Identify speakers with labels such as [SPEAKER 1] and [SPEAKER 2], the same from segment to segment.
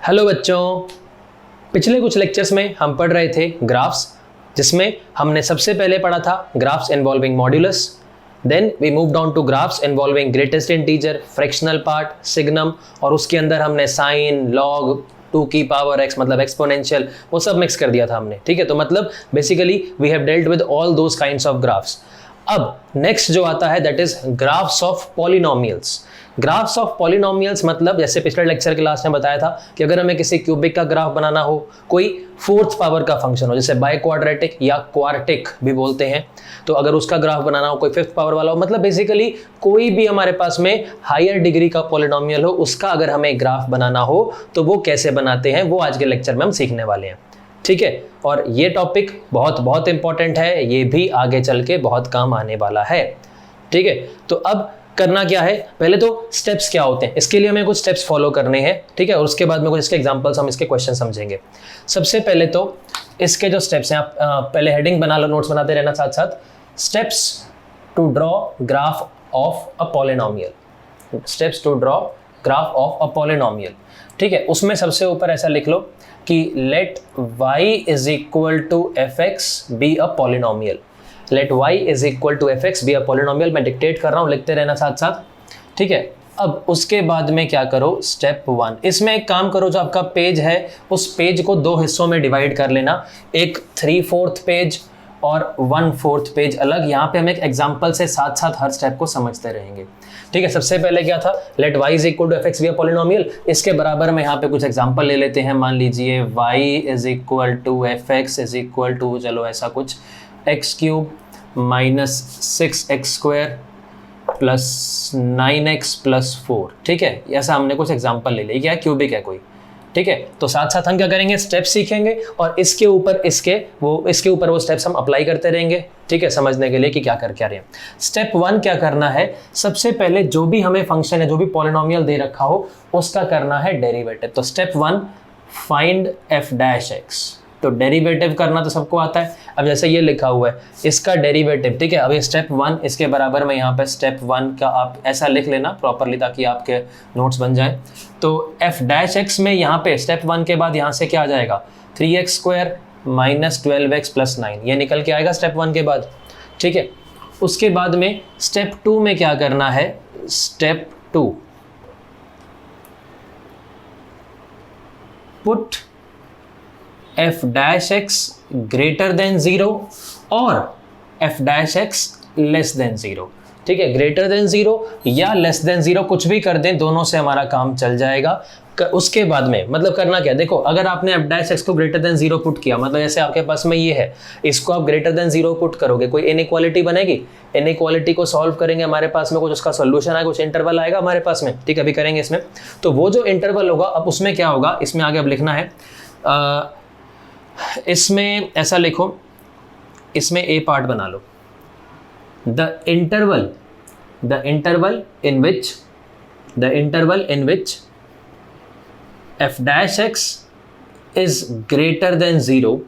[SPEAKER 1] Hello बच्चों, पिछले कुछ लेक्चर्स में हम पढ़ रहे थे ग्राफ्स, जिसमें हमने सबसे पहले पढ़ा था graphs involving modulus, then we moved on to graphs involving greatest integer, fractional part, signum, और उसके अंदर हमने साइन, लॉग, 2 की पावर x मतलब एक्सपोनेंशियल, वो सब मिक्स कर दिया था हमने। ठीक है, तो मतलब basically we have dealt with all those kinds of graphs. अब नेक्स्ट जो आता है that is graphs of polynomials. Graphs of polynomials मतलब जैसे पिछले लेक्चर क्लास में बताया था कि अगर हमें किसी क्यूबिक का ग्राफ बनाना हो, कोई फोर्थ पावर का फंक्शन हो, जैसे बाई क्वाड्रेटिक या क्वार्टिक भी बोलते हैं, तो अगर उसका ग्राफ बनाना हो, कोई फिफ्थ पावर वाला हो, मतलब बेसिकली कोई भी हमारे पास में हायर डिग्री का पॉलिनोमियल हो, उसका अगर हमें ग्राफ बनाना हो तो वो कैसे बनाते हैं वो आज के लेक्चर में हम सीखने वाले हैं। ठीक है, और ये टॉपिक बहुत बहुत इंपॉर्टेंट है, ये भी आगे चल के बहुत काम आने वाला है। ठीक है, तो अब करना क्या है, पहले तो स्टेप्स क्या होते हैं, इसके लिए हमें कुछ स्टेप्स फॉलो करने हैं। ठीक है, और उसके बाद में कुछ इसके एग्जांपल्स, हम इसके क्वेश्चन समझेंगे। सबसे पहले तो इसके जो स्टेप्स हैं, आप पहले हेडिंग बना लो, नोट्स बनाते रहना साथ साथ। Steps to draw graph of a polynomial, steps to draw graph of a polynomial. ठीक है, उसमें सबसे ऊपर ऐसा लिख लो कि let y is equal to F X be a polynomial. Let y is equal to F X be a polynomial. मैं डिक्टेट कर रहा हूँ, लिखते रहना साथ साथ। ठीक है, अब उसके बाद में क्या करो, स्टेप 1, इसमें एक काम करो, जो आपका पेज है उस पेज को 2 हिस्सों में डिवाइड कर लेना, एक 3/4 पेज और 1/4 पेज अलग। यहाँ पे हम एक एग्जाम्पल से साथ साथ हर स्टेप को समझते रहेंगे। ठीक है, सबसे पहले क्या था, let y is equal to F X be a polynomial. इसके बराबर में यहाँ पे कुछ एग्जाम्पल ले लेते हैं। मान लीजिए y is equal to F X is equal to, चलो ऐसा कुछ, x³ minus 6x² plus 9x plus 4। ठीक है, ऐसा हमने कुछ एग्जाम्पल ले लिया, क्या क्यूबिक है कोई। ठीक है, तो साथ साथ हम क्या करेंगे, स्टेप्स सीखेंगे और इसके ऊपर वो स्टेप्स हम अप्लाई करते रहेंगे। ठीक है, समझने के लिए कि क्या कर क्या रहे हैं। स्टेप 1 क्या करना है, सबसे पहले जो भी हमें फंक्शन है, जो भी पॉलिनोमियल दे रखा हो, उसका करना है डेरिवेटिव। तो step 1, find f dash x। तो डेरिवेटिव करना तो सबको आता है। अब जैसे ये लिखा हुआ है, इसका डेरिवेटिव। ठीक है, अब ये स्टेप 1, इसके बराबर में यहाँ पे स्टेप 1 का आप ऐसा लिख लेना प्रॉपरली, ताकि आपके नोट्स बन जाए। तो f डैश x में यहाँ पे स्टेप 1 के बाद यहाँ से क्या आ जाएगा, 3x² माइनस 12x प्लस 9, ये निकल के आएगा स्टेप 1 के बाद। ठीक है, उसके बाद में स्टेप 2 में क्या करना है, step 2, put f dash x greater than 0 और f dash x less than 0। ठीक है, ग्रेटर देन 0 या लेस देन 0 कुछ भी कर दें, दोनों से हमारा काम चल जाएगा। उसके बाद में मतलब करना क्या, देखो अगर आपने f डैश x को ग्रेटर देन 0 पुट किया, मतलब जैसे आपके पास में ये है, इसको आप ग्रेटर देन 0 पुट करोगे, कोई इनइक्वालिटी बनेगी। इनइक्वालिटी को सॉल्व करेंगे, हमारे पास में कुछ उसका सोल्यूशन आएगा, कुछ इंटरवल आएगा हमारे पास में। ठीक है, अभी करेंगे इसमें। तो वो जो इंटरवल होगा, अब उसमें क्या होगा, इसमें आगे अब लिखना है, इसमें ऐसा लिखो, इसमें ए पार्ट बना लो, the interval in which f dash x is greater than 0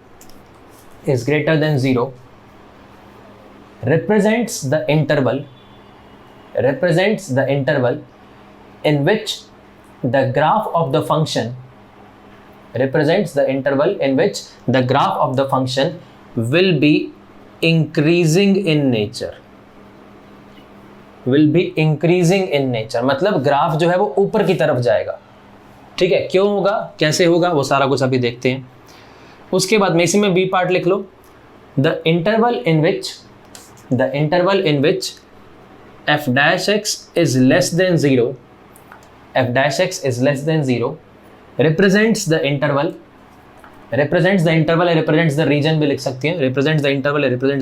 [SPEAKER 1] represents the interval in which the graph of the function will be increasing in nature। मतलब ग्राफ जो है वो ऊपर की तरफ जाएगा। ठीक है, क्यों होगा, कैसे होगा, वो सारा कुछ अभी देखते हैं। उसके बाद में इसी में बी पार्ट लिख लो, the interval in which f dash x is less than 0 represents the interval या represents the region भी लिख सकती हैं, represents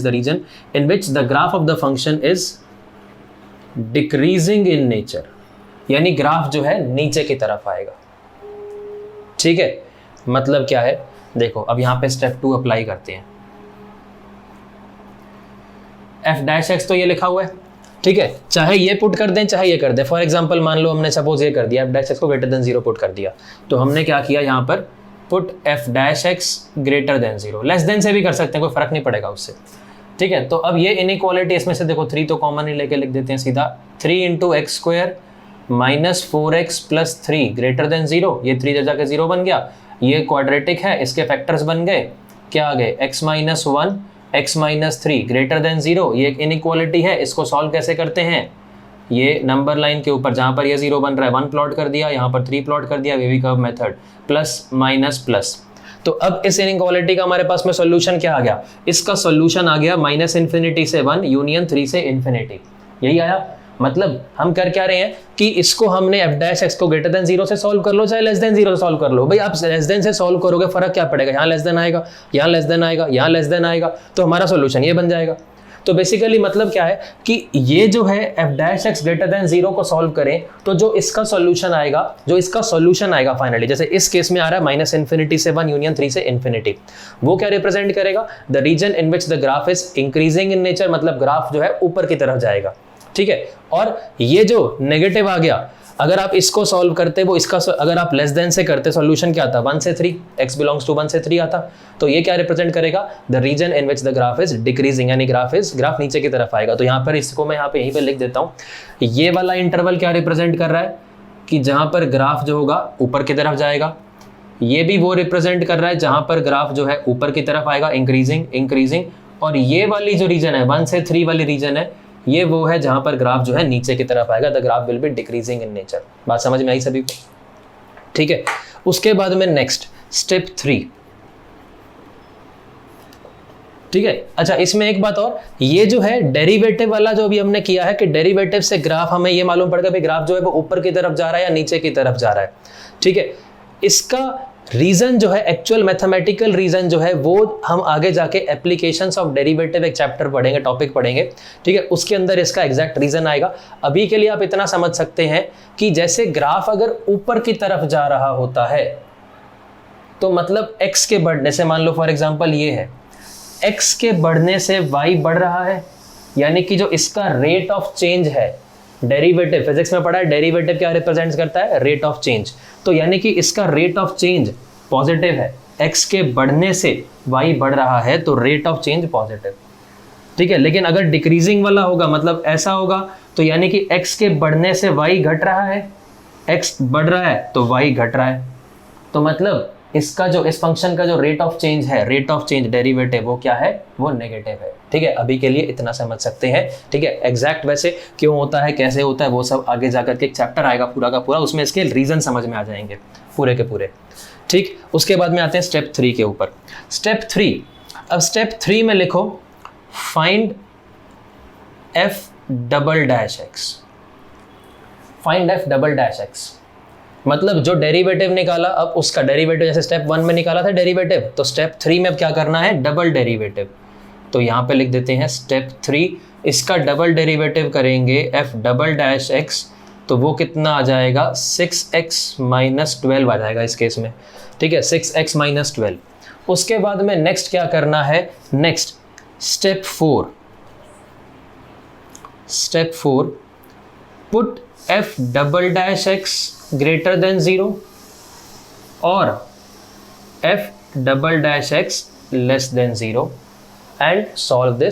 [SPEAKER 1] the region in which the graph of the function is decreasing in nature, यानी graph जो है नीचे की तरफ आएगा। ठीक है, मतलब क्या है, देखो अब यहां पे स्टेप 2 अप्लाई करते हैं। f डैश x तो ये लिखा हुआ है। ठीक है, चाहे ये पुट कर दें चाहे ये कर दें। फॉर एग्जांपल मान लो हमने सपोज ये कर दिया, f डैश x को ग्रेटर देन 0 पुट कर दिया, तो हमने क्या किया, यहाँ पर put f dash x greater than 0, less than से भी कर सकते हैं, कोई फर्क नहीं पड़ेगा उससे। ठीक है, तो अब ये इनइक्वालिटी, इसमें से देखो 3 तो कॉमन ही लेके लिख देते हैं सीधा, 3 × x² -4x + 3 ग्रेटर देन 0, ये 3 जगह के 0 बन गया, ये क्वाड्रेटिक है, इसके फैक्टर्स बन गए, क्या आ गए x - 1 x - 3 ग्रेटर देन 0, ये एक इनइक्वालिटी है, इसको सॉल्व कैसे करते हैं, ये नंबर लाइन के ऊपर जहां पर ये 0 बन रहा है 1 प्लॉट कर दिया, यहाँ पर 3 प्लॉट कर दिया, wavy curve method, plus minus plus. तो अब इस इनइक्वालिटी का हमारे पास में सॉल्यूशन क्या आ गया, इसका सॉल्यूशन आ गया -∞ से 1 यूनियन 3 से इन्फिनिटी, यही आया। मतलब हम कर क्या रहे हैं कि इसको हमने f' को ग्रेटर देन 0 से सॉल्व कर लो, चाहे लेस देन 0 से सॉल्व कर लो। भाई आप लेस देन से सॉल्व करोगे फर्क क्या पड़ेगा, यहाँ लेस देन आएगा, यहाँ लेस देन आएगा, यहाँ लेस देन आएगा, तो हमारा सॉल्यूशन ये बन जाएगा। तो बेसिकली मतलब क्या है कि ये जो है f' ग्रेटर देन 0 को सॉल्व करें तो जो इसका सॉल्यूशन आएगा फाइनली, जैसे इस केस में आ रहा है -∞ से 1 यूनियन 3 से इन्फिनिटी, वो क्या रिप्रेजेंट करेगा, the region in which the graph is increasing in nature, मतलब ग्राफ जो है ऊपर की तरफ जाएगा, ठीक है। और ये जो नेगेटिव आ गया, अगर आप इसको सॉल्व करते वो इसका अगर आप लेस देन से करते सॉल्यूशन क्या आता, 1 से 3, x बिलोंग्स टू 1 से 3 आता, तो ये क्या रिप्रेजेंट करेगा, the region in which the graph is decreasing, यानी ग्राफ नीचे की तरफ आएगा। तो यहाँ पर इसको मैं यहीं पे लिख देता हूँ, ये वाला इंटरवल क्या रिप्रेजेंट कर रहा है कि जहां पर ग्राफ जो होगा ऊपर की तरफ जाएगा, ये भी वो रिप्रेजेंट कर रहा है जहां पर ग्राफ जो है ऊपर की तरफ आएगा, इंक्रीजिंग, और ये वाली जो रीजन है 1 से 3 वाली रीजन है, ये वो है जहां पर ग्राफ जो है नीचे की तरफ आएगा, the graph will be decreasing in nature. बात समझ में आई सभी को, ठीक है। उसके बाद में नेक्स्ट स्टेप 3, ठीक है। अच्छा, इसमें एक बात और, ये जो है डेरिवेटिव वाला जो अभी हमने किया है कि डेरिवेटिव से ग्राफ हमें ये मालूम पड़ गया भाई ग्राफ जो है वो ऊपर की तरफ जा रहा है या नीचे की तरफ जा रहा है, ठीक है। इसका रीजन जो है, एक्चुअल मैथमेटिकल रीजन जो है, वो हम आगे जाके एप्लीकेशंस ऑफ डेरिवेटिव एक चैप्टर पढ़ेंगे, टॉपिक पढ़ेंगे, ठीक है, उसके अंदर इसका एग्जैक्ट रीजन आएगा। अभी के लिए आप इतना समझ सकते हैं कि जैसे ग्राफ अगर ऊपर की तरफ जा रहा होता है तो मतलब x के बढ़ने से, मान लो फॉर एग्जांपल ये है, x के बढ़ने से y बढ़ रहा है, यानी कि जो इसका रेट ऑफ चेंज है, डेरिवेटिव फिजिक्स में पढ़ा है, डेरिवेटिव क्या रिप्रेजेंट करता है, रेट ऑफ चेंज, तो यानी कि इसका रेट ऑफ चेंज पॉजिटिव है, x के बढ़ने से y बढ़ रहा है तो रेट ऑफ चेंज पॉजिटिव, ठीक है। लेकिन अगर डिक्रीजिंग वाला होगा, मतलब ऐसा होगा, तो यानी कि x के बढ़ने से y घट रहा है, x बढ़ रहा है तो y घट रहा है, तो मतलब इसका जो इस फंक्शन का जो रेट ऑफ चेंज है, रेट ऑफ चेंज डेरिवेटिव, वो क्या है, वो नेगेटिव है, ठीक है। अभी के लिए इतना समझ सकते हैं, ठीक है। एग्जैक्ट वैसे क्यों होता है, कैसे होता है, वो सब आगे जाकर के एक चैप्टर आएगा पूरा का पूरा, उसमें इसके रीजन समझ में आ जाएंगे पूरे के पूरे, ठीक। उसके बाद में आते हैं स्टेप 3 के ऊपर। स्टेप 3, अब स्टेप 3 में लिखो फाइंड f'(x), फाइंड f'(x), मतलब जो डेरिवेटिव निकाला, अब उसका डेरिवेटिव जैसे स्टेप 1 में निकाला था डेरिवेटिव, तो स्टेप 3 में अब क्या करना है, डबल डेरिवेटिव। तो यहाँ पे लिख देते हैं स्टेप 3, इसका डबल डेरिवेटिव करेंगे f'(x), तो वो कितना आ जाएगा, 6x - 12 आ जाएगा इस केस में, ठीक है, 6x - 12। उसके बाद में नेक्स्ट क्या करना है, next step 4, put f'(x) greater than 0 और f'(x) less than 0 and solve the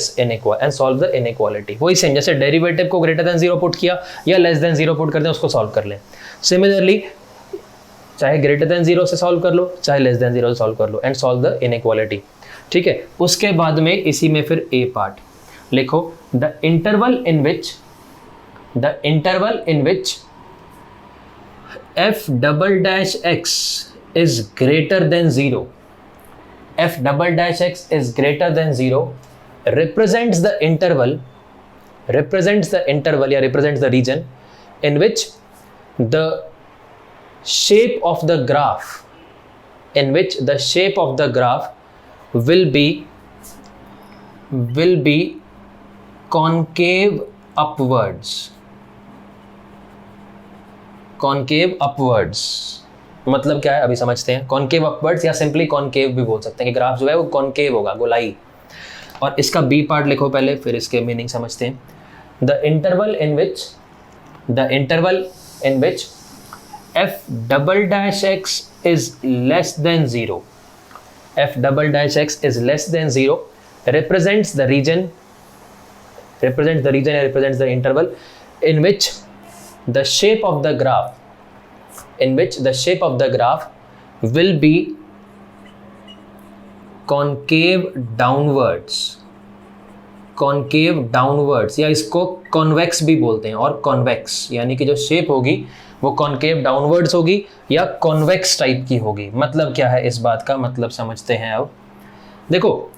[SPEAKER 1] inequality. वही सेम जैसे डेरिवेटिव को ग्रेटर देन 0 पुट किया या लेस देन 0 पुट कर दें, उसको सॉल्व कर लें। सिमिलरली चाहे ग्रेटर देन 0 से सॉल्व कर लो, चाहे लेस देन 0 से सॉल्व कर लो, एंड सॉल्व द इनइक्वालिटी, ठीक है। उसके बाद में इसी में फिर ए पार्ट लिखो, the interval in which f'(x) is greater than 0, f'(x) is greater than 0 represents the interval या represents the region in which the shape of the graph will be concave upwards। मतलब क्या है अभी समझते हैं, कॉन्केव अपवर्ड्स या simply concave भी बोल सकते हैं कि ग्राफ जो है वो कॉन्केव होगा, गोलाई। और इसका बी पार्ट लिखो पहले, फिर इसके मीनिंग समझते हैं। The interval in which f'(x) is less than 0, f'(x) is less than 0 represents the interval in which the shape of the graph, in which the shape of the graph will be concave downwards, या इसको convex भी बोलते हैं, और convex यानी कि जो shape होगी वो कॉन्केव डाउनवर्ड्स होगी या कॉन्वेक्स टाइप की होगी। मतलब क्या है इस बात का मतलब समझते हैं। अब देखो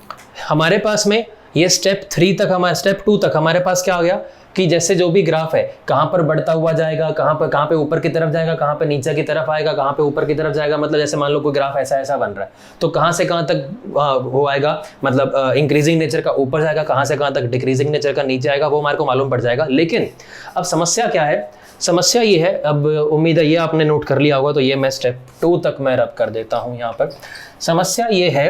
[SPEAKER 1] हमारे पास में ये स्टेप 2 तक हमारे पास क्या आ गया कि जैसे जो भी ग्राफ है कहाँ पर बढ़ता हुआ जाएगा, कहाँ पे ऊपर की तरफ जाएगा, कहाँ पे नीचे की तरफ आएगा, कहाँ पे ऊपर की तरफ जाएगा। मतलब जैसे मान लो कोई ग्राफ ऐसा बन रहा है तो कहाँ से कहाँ तक हो आएगा, मतलब इंक्रीजिंग नेचर का ऊपर जाएगा, कहाँ से कहाँ तक डिक्रीजिंग नेचर का नीचे आएगा, वो हमारे को मालूम पड़ जाएगा। लेकिन अब समस्या क्या है, समस्या ये है, अब उम्मीद है ये आपने नोट कर लिया होगा, तो ये मैं स्टेप 2 तक मैं रब कर देता हूँ यहाँ पर। समस्या ये है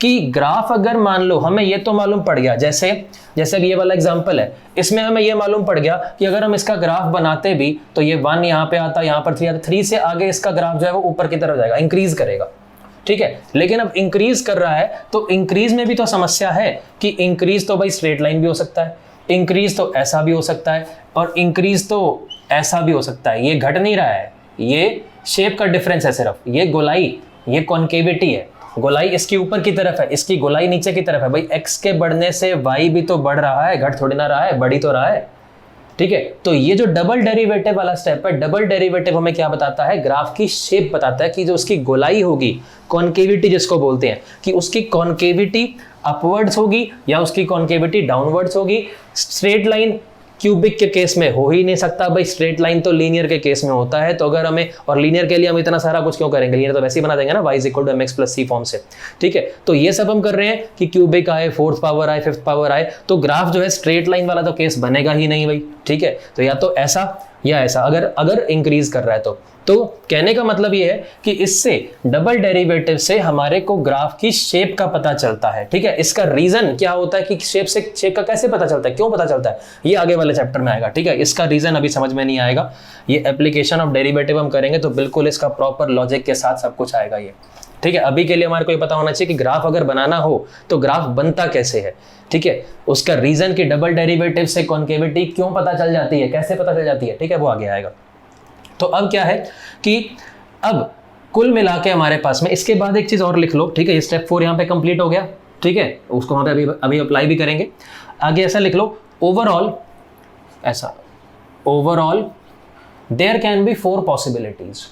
[SPEAKER 1] कि ग्राफ अगर मान लो हमें ये तो मालूम पड़ गया, जैसे ये वाला एग्जांपल है, इसमें हमें ये मालूम पड़ गया कि अगर हम इसका ग्राफ बनाते भी तो ये 1 यहाँ पे आता, यहाँ पर 3 आता, 3 से आगे इसका ग्राफ जो है वो ऊपर की तरफ जाएगा, इंक्रीज करेगा, ठीक है। लेकिन अब इंक्रीज कर रहा है तो इंक्रीज में भी तो समस्या है कि इंक्रीज तो भाई स्ट्रेट लाइन भी हो सकता है, इंक्रीज तो ऐसा भी हो सकता है, और इंक्रीज तो ऐसा भी हो सकता है। ये घट नहीं रहा है, ये शेप का डिफरेंस है सिर्फ, ये गोलाई, ये कॉन्केविटी है, गोलाई इसकी ऊपर की तरफ है, इसकी गोलाई नीचे की तरफ है। भाई x के बढ़ने से y भी तो बढ़ रहा है, घट थोड़ी ना रहा है, बढ़ी तो रहा है, ठीक है। तो ये जो डबल डेरिवेटिव वाला स्टेप है, डबल डेरिवेटिव हमें क्या बताता है, ग्राफ की शेप बताता है कि जो उसकी गोलाई होगी, कॉन्केविटी जिसको बोलते हैं, कि उसकी कॉन्केविटी अपवर्ड्स होगी या उसकी कॉन्केविटी डाउनवर्ड्स होगी। स्ट्रेट लाइन क्यूबिक के केस में हो ही नहीं सकता भाई, स्ट्रेट लाइन तो लीनियर के केस में होता है। तो अगर हमें, और लीनियर के लिए हम इतना सारा कुछ क्यों करेंगे, लीनियर तो वैसे ही बना देंगे ना, y = mx + c फॉर्म से, ठीक है। तो ये सब हम कर रहे हैं कि क्यूबिक आए, 4th पावर आए, 5th पावर आए, तो ग्राफ जो है स्ट्रेट लाइन वाला तो केस बनेगा ही नहीं भाई, ठीक है। तो या तो ऐसा या ऐसा, अगर इंक्रीज कर रहा है तो कहने का मतलब ये है कि इससे डबल डेरिवेटिव से हमारे को ग्राफ की शेप का पता चलता है, ठीक है। इसका रीजन क्या होता है कि शेप का कैसे पता चलता है, क्यों पता चलता है, ये आगे वाले चैप्टर में आएगा, ठीक है। इसका रीजन अभी समझ में नहीं आएगा, ये एप्लीकेशन ऑफ डेरिवेटिव हम करेंगे तो बिल्कुल इसका प्रॉपर लॉजिक के साथ सब कुछ आएगा ये, ठीक है। अभी के लिए हमारे को ये पता होना चाहिए कि ग्राफ अगर बनाना हो तो ग्राफ बनता कैसे है, ठीक है। उसका रीजन कि डबल डेरिवेटिव से कॉन्केविटी क्यों पता चल जाती है, कैसे पता चल जाती है, ठीक है, वो आगे आएगा। तो अब क्या है कि अब कुल मिला के हमारे पास में, इसके बाद एक चीज और लिख लो, ठीक है। स्टेप 4 यहाँ पे कंप्लीट हो गया, ठीक है, उसको वहां पे अभी अप्लाई भी करेंगे। आगे ऐसा लिख लो, overall there can be 4 possibilities.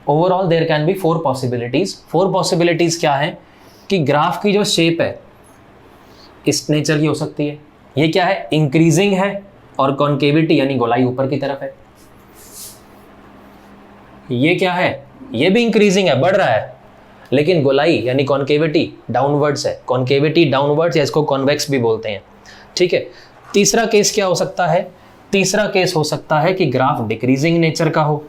[SPEAKER 1] Overall there can be 4 possibilities. 4 possibilities क्या है कि ग्राफ की जो शेप है इस नेचर की हो सकती है, ये क्या है, इंक्रीजिंग है, और कॉन्केविटी यानी गोलाई ऊपर की तरफ है। ये क्या है, ये भी इंक्रीजिंग है, बढ़ रहा है, लेकिन गोलाई यानी कॉन्केविटी डाउनवर्ड्स है, कॉन्केविटी डाउनवर्ड्स, या इसको कॉन्वेक्स भी बोलते हैं, ठीक है। तीसरा केस क्या हो सकता है, तीसरा केस हो सकता है कि ग्राफ डिक्रीजिंग नेचर का हो,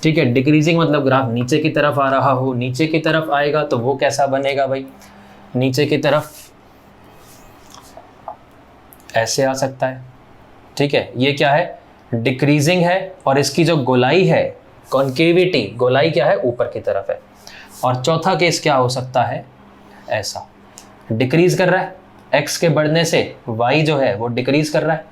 [SPEAKER 1] ठीक है। डिक्रीजिंग मतलब ग्राफ नीचे की तरफ आ रहा हो, नीचे की तरफ आएगा तो वो कैसा बनेगा भाई, नीचे की तरफ ऐसे आ सकता है, ठीक है। ये क्या है, डिक्रीजिंग है, और इसकी जो गोलाई है, कॉन्केविटी, गोलाई क्या है, ऊपर की तरफ है। और चौथा केस क्या हो सकता है, ऐसा डिक्रीज कर रहा है, x के बढ़ने से y जो है वो डिक्रीज कर रहा है,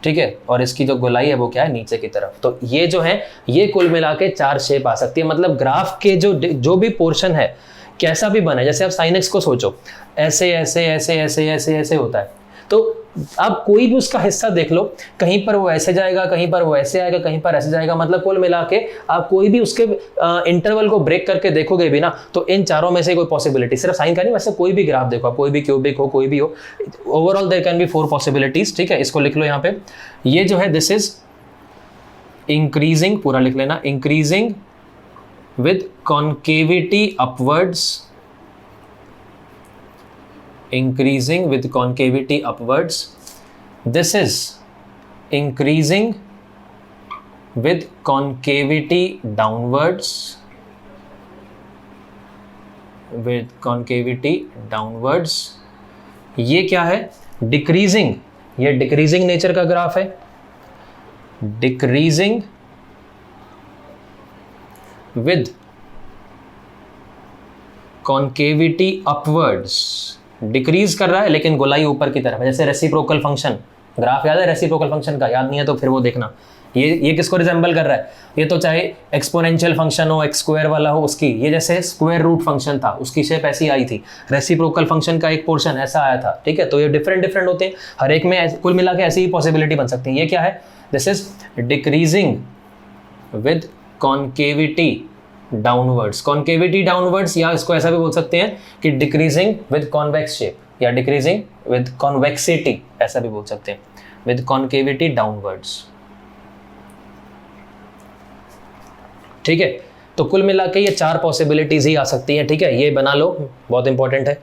[SPEAKER 1] ठीक है, और इसकी जो गोलाई है वो क्या है, नीचे की तरफ। तो ये जो है, ये कुल मिला के 4 शेप आ सकती है। मतलब ग्राफ के जो भी पोर्शन है कैसा भी बना है, जैसे आप sin x को सोचो, ऐसे ऐसे ऐसे ऐसे ऐसे ऐसे होता है, तो आप कोई भी उसका हिस्सा देख लो, कहीं पर वो ऐसे जाएगा, कहीं पर वो ऐसे आएगा, कहीं पर ऐसे जाएगा। मतलब कुल मिला के आप कोई भी उसके इंटरवल को ब्रेक करके देखोगे भी ना, तो इन चारों में से कोई पॉसिबिलिटी, सिर्फ साइन का नहीं, वैसे कोई भी ग्राफ देखो आप, कोई भी क्यूबिक हो, कोई भी हो, overall there can be 4 possibilities, ठीक है। इसको लिख लो यहाँ पे, ये जो है दिस इज इंक्रीजिंग, पूरा लिख लेना, increasing with concavity upwards, increasing with concavity upwards. This is increasing with concavity downwards, with concavity downwards. ये क्या है, decreasing, ये decreasing nature का ग्राफ है, decreasing with concavity upwards, decrease कर रहा है लेकिन गोलाई ऊपर की तरफ है। जैसे रेसिप्रोकल फंक्शन, ग्राफ याद है रेसिप्रोकल फंक्शन का? याद नहीं है तो फिर वो देखना। ये किसको रिजेंबल कर रहा है? ये तो चाहे एक्सपोनेंशियल फंक्शन हो, एक्स स्क्वायर वाला हो उसकी, ये जैसे स्क्वायर रूट फंक्शन था उसकी शेप ऐसी आई थी, रेसिप्रोकल फंक्शन का एक पोर्शन ऐसा आया था, ठीक है। तो ये डिफरेंट होते हैं, हर एक में कुल मिला के ऐसी ही पॉसिबिलिटी बन सकती है। ये क्या है? This is decreasing with concavity downwards. Concavity downwards, या इसको ऐसा भी बोल सकते हैं कि डिक्रीजिंग विद कॉन्वेक्स शेप, या डिक्रीजिंग विद कॉन्वेक्सिटी, ऐसा भी बोल सकते हैं, विद कॉन्केविटी डाउनवर्ड्स, ठीक है। तो कुल मिला के ये 4 पॉसिबिलिटीज ही आ सकती हैं, ठीक है। ये बना लो, बहुत इंपॉर्टेंट है।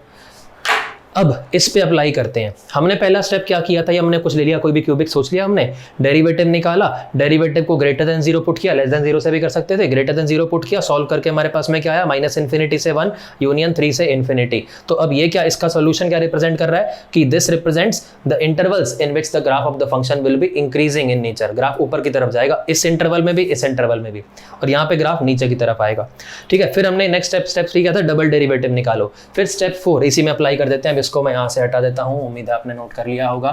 [SPEAKER 1] अब इस पे अप्लाई करते हैं। हमने पहला स्टेप क्या किया था? ये हमने कुछ ले लिया, कोई भी क्यूबिक सोच लिया हमने, डेरिवेटिव निकाला, डेरिवेटिव को ग्रेटर देन 0 पुट किया, लेस देन 0 से भी कर सकते थे, ग्रेटर देन 0 पुट किया, सॉल्व करके हमारे पास में क्या आया? -∞ से 1 यूनियन 3 से इन्फिनिटी। तो अब ये क्या, इसका सोल्यूशन क्या रिप्रेजेंट कर रहा है कि this represents the intervals in which the graph of the function will be increasing in nature. Graph ऊपर की तरफ जाएगा, इस इंटरवल में भी, इस इंटरवल में भी, और यहाँ पे ग्राफ नीचे की तरफ आएगा, ठीक है। फिर हमने नेक्स्ट स्टेप 3 किया था, डबल डेरिवेटिव निकालो। फिर स्टेप 4 इसी में अप्लाई कर देते हैं। इसको मैं यहाँ से हटा देता हूं, उम्मीद है आपने नोट कर लिया होगा।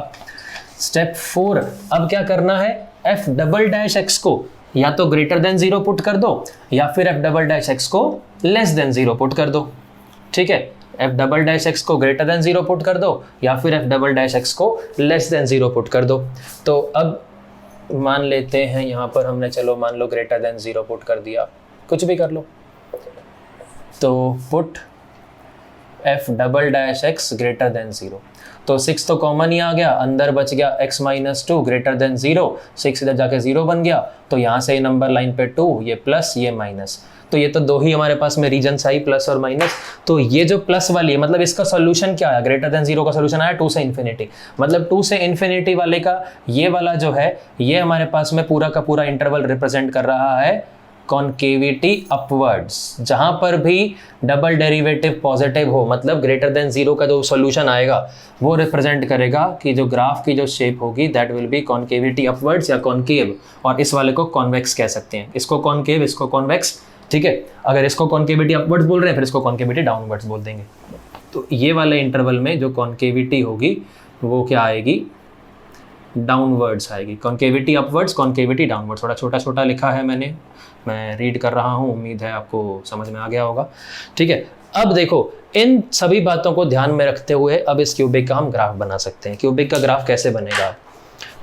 [SPEAKER 1] स्टेप 4, अब क्या करना है? f डबल डैश x को या तो ग्रेटर देन 0 पुट कर दो, या फिर f डबल डैश x को लेस देन 0 पुट कर दो, ठीक है। f डबल डैश x को ग्रेटर देन 0 पुट कर दो, या फिर f डबल डैश x को लेस देन 0 पुट कर दो। तो अब मान लेते हैं यहाँ पर हमने, चलो मान लो ग्रेटर देन 0 पुट कर दिया, कुछ भी कर लो। तो put f double dash x greater than 0, तो 6 तो कॉमन ही आ गया, अंदर बच गया x - 2 ग्रेटर देन 0, 6 इधर जाके 0 बन गया, तो यहाँ से नंबर लाइन पे 2, ये प्लस ये माइनस, तो ये तो 2 ही हमारे पास में रीजन आई, प्लस और माइनस। तो ये जो प्लस वाली है, मतलब इसका सोल्यूशन क्या आया? ग्रेटर देन 0 का सोल्यूशन आया 2 से इन्फिनिटी, मतलब 2 से इन्फिनिटी वाले का ये वाला जो है, ये हमारे पास में पूरा का पूरा इंटरवल रिप्रेजेंट कर रहा है कॉन्केविटी अपवर्ड्स। जहां पर भी डबल डेरिवेटिव पॉजिटिव हो, मतलब ग्रेटर देन 0 का जो सॉल्यूशन आएगा वो रिप्रेजेंट करेगा कि जो ग्राफ की जो शेप होगी that will be concavity upwards या कॉन्केव, और इस वाले को कॉन्वेक्स कह सकते हैं। इसको कॉन्केव, इसको कॉन्वेक्स, ठीक है। अगर इसको कॉन्केविटी अपवर्ड्स बोल रहे हैं, फिर इसको कॉन्केविटी डाउनवर्ड्स बोल देंगे। तो ये वाले इंटरवल में जो कॉन्केविटी होगी वो क्या आएगी? डाउनवर्ड्स आएगी। कॉन्केविटी अपवर्ड्स, कॉन्केविटी डाउनवर्ड्स, थोड़ा छोटा छोटा लिखा है मैंने, मैं रीड कर रहा हूँ, उम्मीद है आपको समझ में आ गया होगा, ठीक है। अब देखो, इन सभी बातों को ध्यान में रखते हुए अब इस क्यूबिक का हम ग्राफ बना सकते हैं। क्यूबिक का ग्राफ कैसे बनेगा?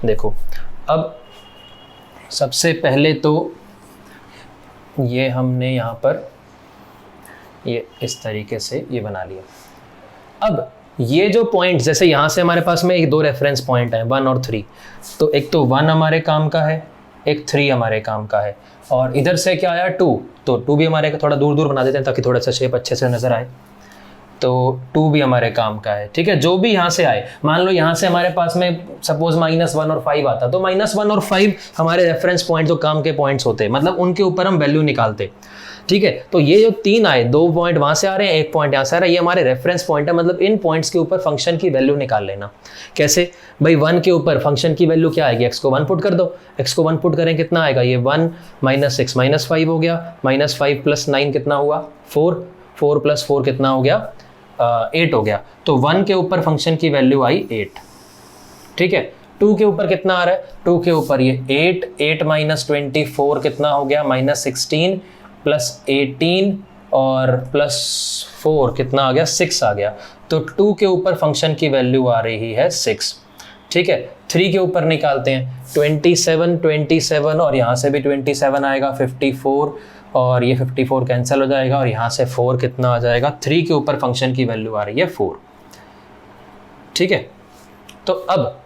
[SPEAKER 1] देखो, अब सबसे पहले तो ये हमने यहाँ पर ये इस तरीके से ये बना लिया। अब ये जो पॉइंट, जैसे यहाँ से हमारे पास में 2 रेफरेंस पॉइंट हैं 1 और 3, तो एक तो 1 हमारे काम का है, एक 3 हमारे काम का है, और इधर से क्या आया 2, तो 2 भी हमारे थोड़ा दूर दूर बना देते हैं ताकि थोड़ा सा शेप अच्छे से नजर आए। तो 2 भी हमारे काम का है, ठीक है। जो भी यहाँ से आए, मान लो यहाँ से हमारे पास में सपोज -1 और 5 आता, तो -1 और 5 हमारे रेफरेंस पॉइंट जो काम के पॉइंट्स होते हैं, मतलब उनके ऊपर हम वैल्यू निकालते, ठीक है। तो ये जो 3 आए, 2 पॉइंट वहां से आ रहे हैं, 1 पॉइंट यहाँ से आ रहा है, ये हमारे रेफरेंस पॉइंट है, मतलब इन पॉइंट्स के ऊपर फंक्शन की वैल्यू निकाल लेना। कैसे भाई? 1 के ऊपर फंक्शन की वैल्यू क्या आएगी? x को 1 पुट कर दो, x को 1 पुट करें कितना आएगा? ये 1 - 6 - 5 हो गया, -5 + 9 कितना हुआ? 4, 4 + 4 कितना हो गया? 8 हो गया। तो 1 के ऊपर फंक्शन की वैल्यू आई 8, ठीक है। 2 के ऊपर कितना आ रहा है? 2 के ऊपर ये 8, 8 - 24 कितना हो गया? -16 + 18 और +4 कितना आ गया? 6 आ गया। तो 2 के ऊपर फंक्शन की वैल्यू आ रही है 6, ठीक है। 3 के ऊपर निकालते हैं, 27 और यहाँ से भी 27 आएगा, 54 और ये 54 कैंसिल हो जाएगा, और यहाँ से 4 कितना आ जाएगा? 3 के ऊपर फंक्शन की वैल्यू आ रही है 4, ठीक है। तो अब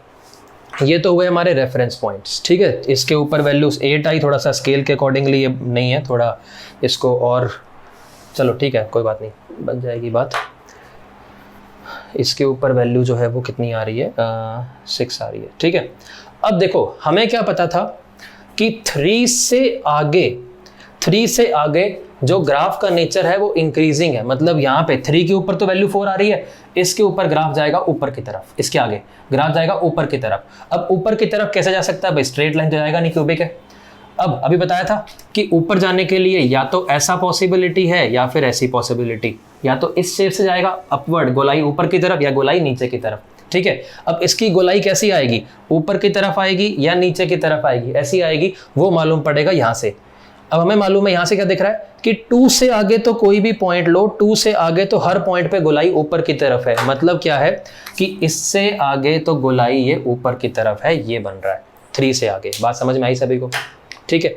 [SPEAKER 1] ये तो हुए हमारे रेफरेंस पॉइंट्स, ठीक है। इसके ऊपर वैल्यूज 8 आई, थोड़ा सा स्केल के अकॉर्डिंगली ये नहीं है, थोड़ा इसको और, चलो ठीक है कोई बात नहीं, बन जाएगी बात। इसके ऊपर वैल्यू जो है वो कितनी आ रही है? 6 आ रही है, ठीक है। अब देखो, हमें क्या पता था कि 3 से आगे जो ग्राफ का नेचर है वो इंक्रीजिंग है, मतलब यहाँ पे 3 के ऊपर तो वैल्यू 4 आ रही है, इसके ऊपर ग्राफ जाएगा ऊपर की तरफ, इसके आगे ग्राफ जाएगा ऊपर की तरफ। अब ऊपर की तरफ कैसे जा सकता है भाई? स्ट्रेट लाइन तो जाएगा नहीं, क्यूबिक है। अब अभी बताया था कि ऊपर जाने के लिए या तो ऐसा पॉसिबिलिटी है या फिर ऐसी पॉसिबिलिटी, या तो इस शेप से जाएगा अपवर्ड, गोलाई ऊपर की तरफ, या गोलाई नीचे की तरफ। ठीक है। अब इसकी गोलाई कैसी आएगी, ऊपर की तरफ आएगी या नीचे की तरफ आएगी, ऐसी आएगी, वो मालूम पड़ेगा यहाँ से। अब हमें मालूम है यहाँ से क्या दिख रहा है कि 2 से आगे तो कोई भी पॉइंट लो, 2 से आगे तो हर पॉइंट पे गोलाई ऊपर की तरफ है। मतलब क्या है कि इससे आगे तो गोलाई ये ऊपर की तरफ है, ये बन रहा है 3 से आगे। बात समझ में आई सभी को, ठीक है।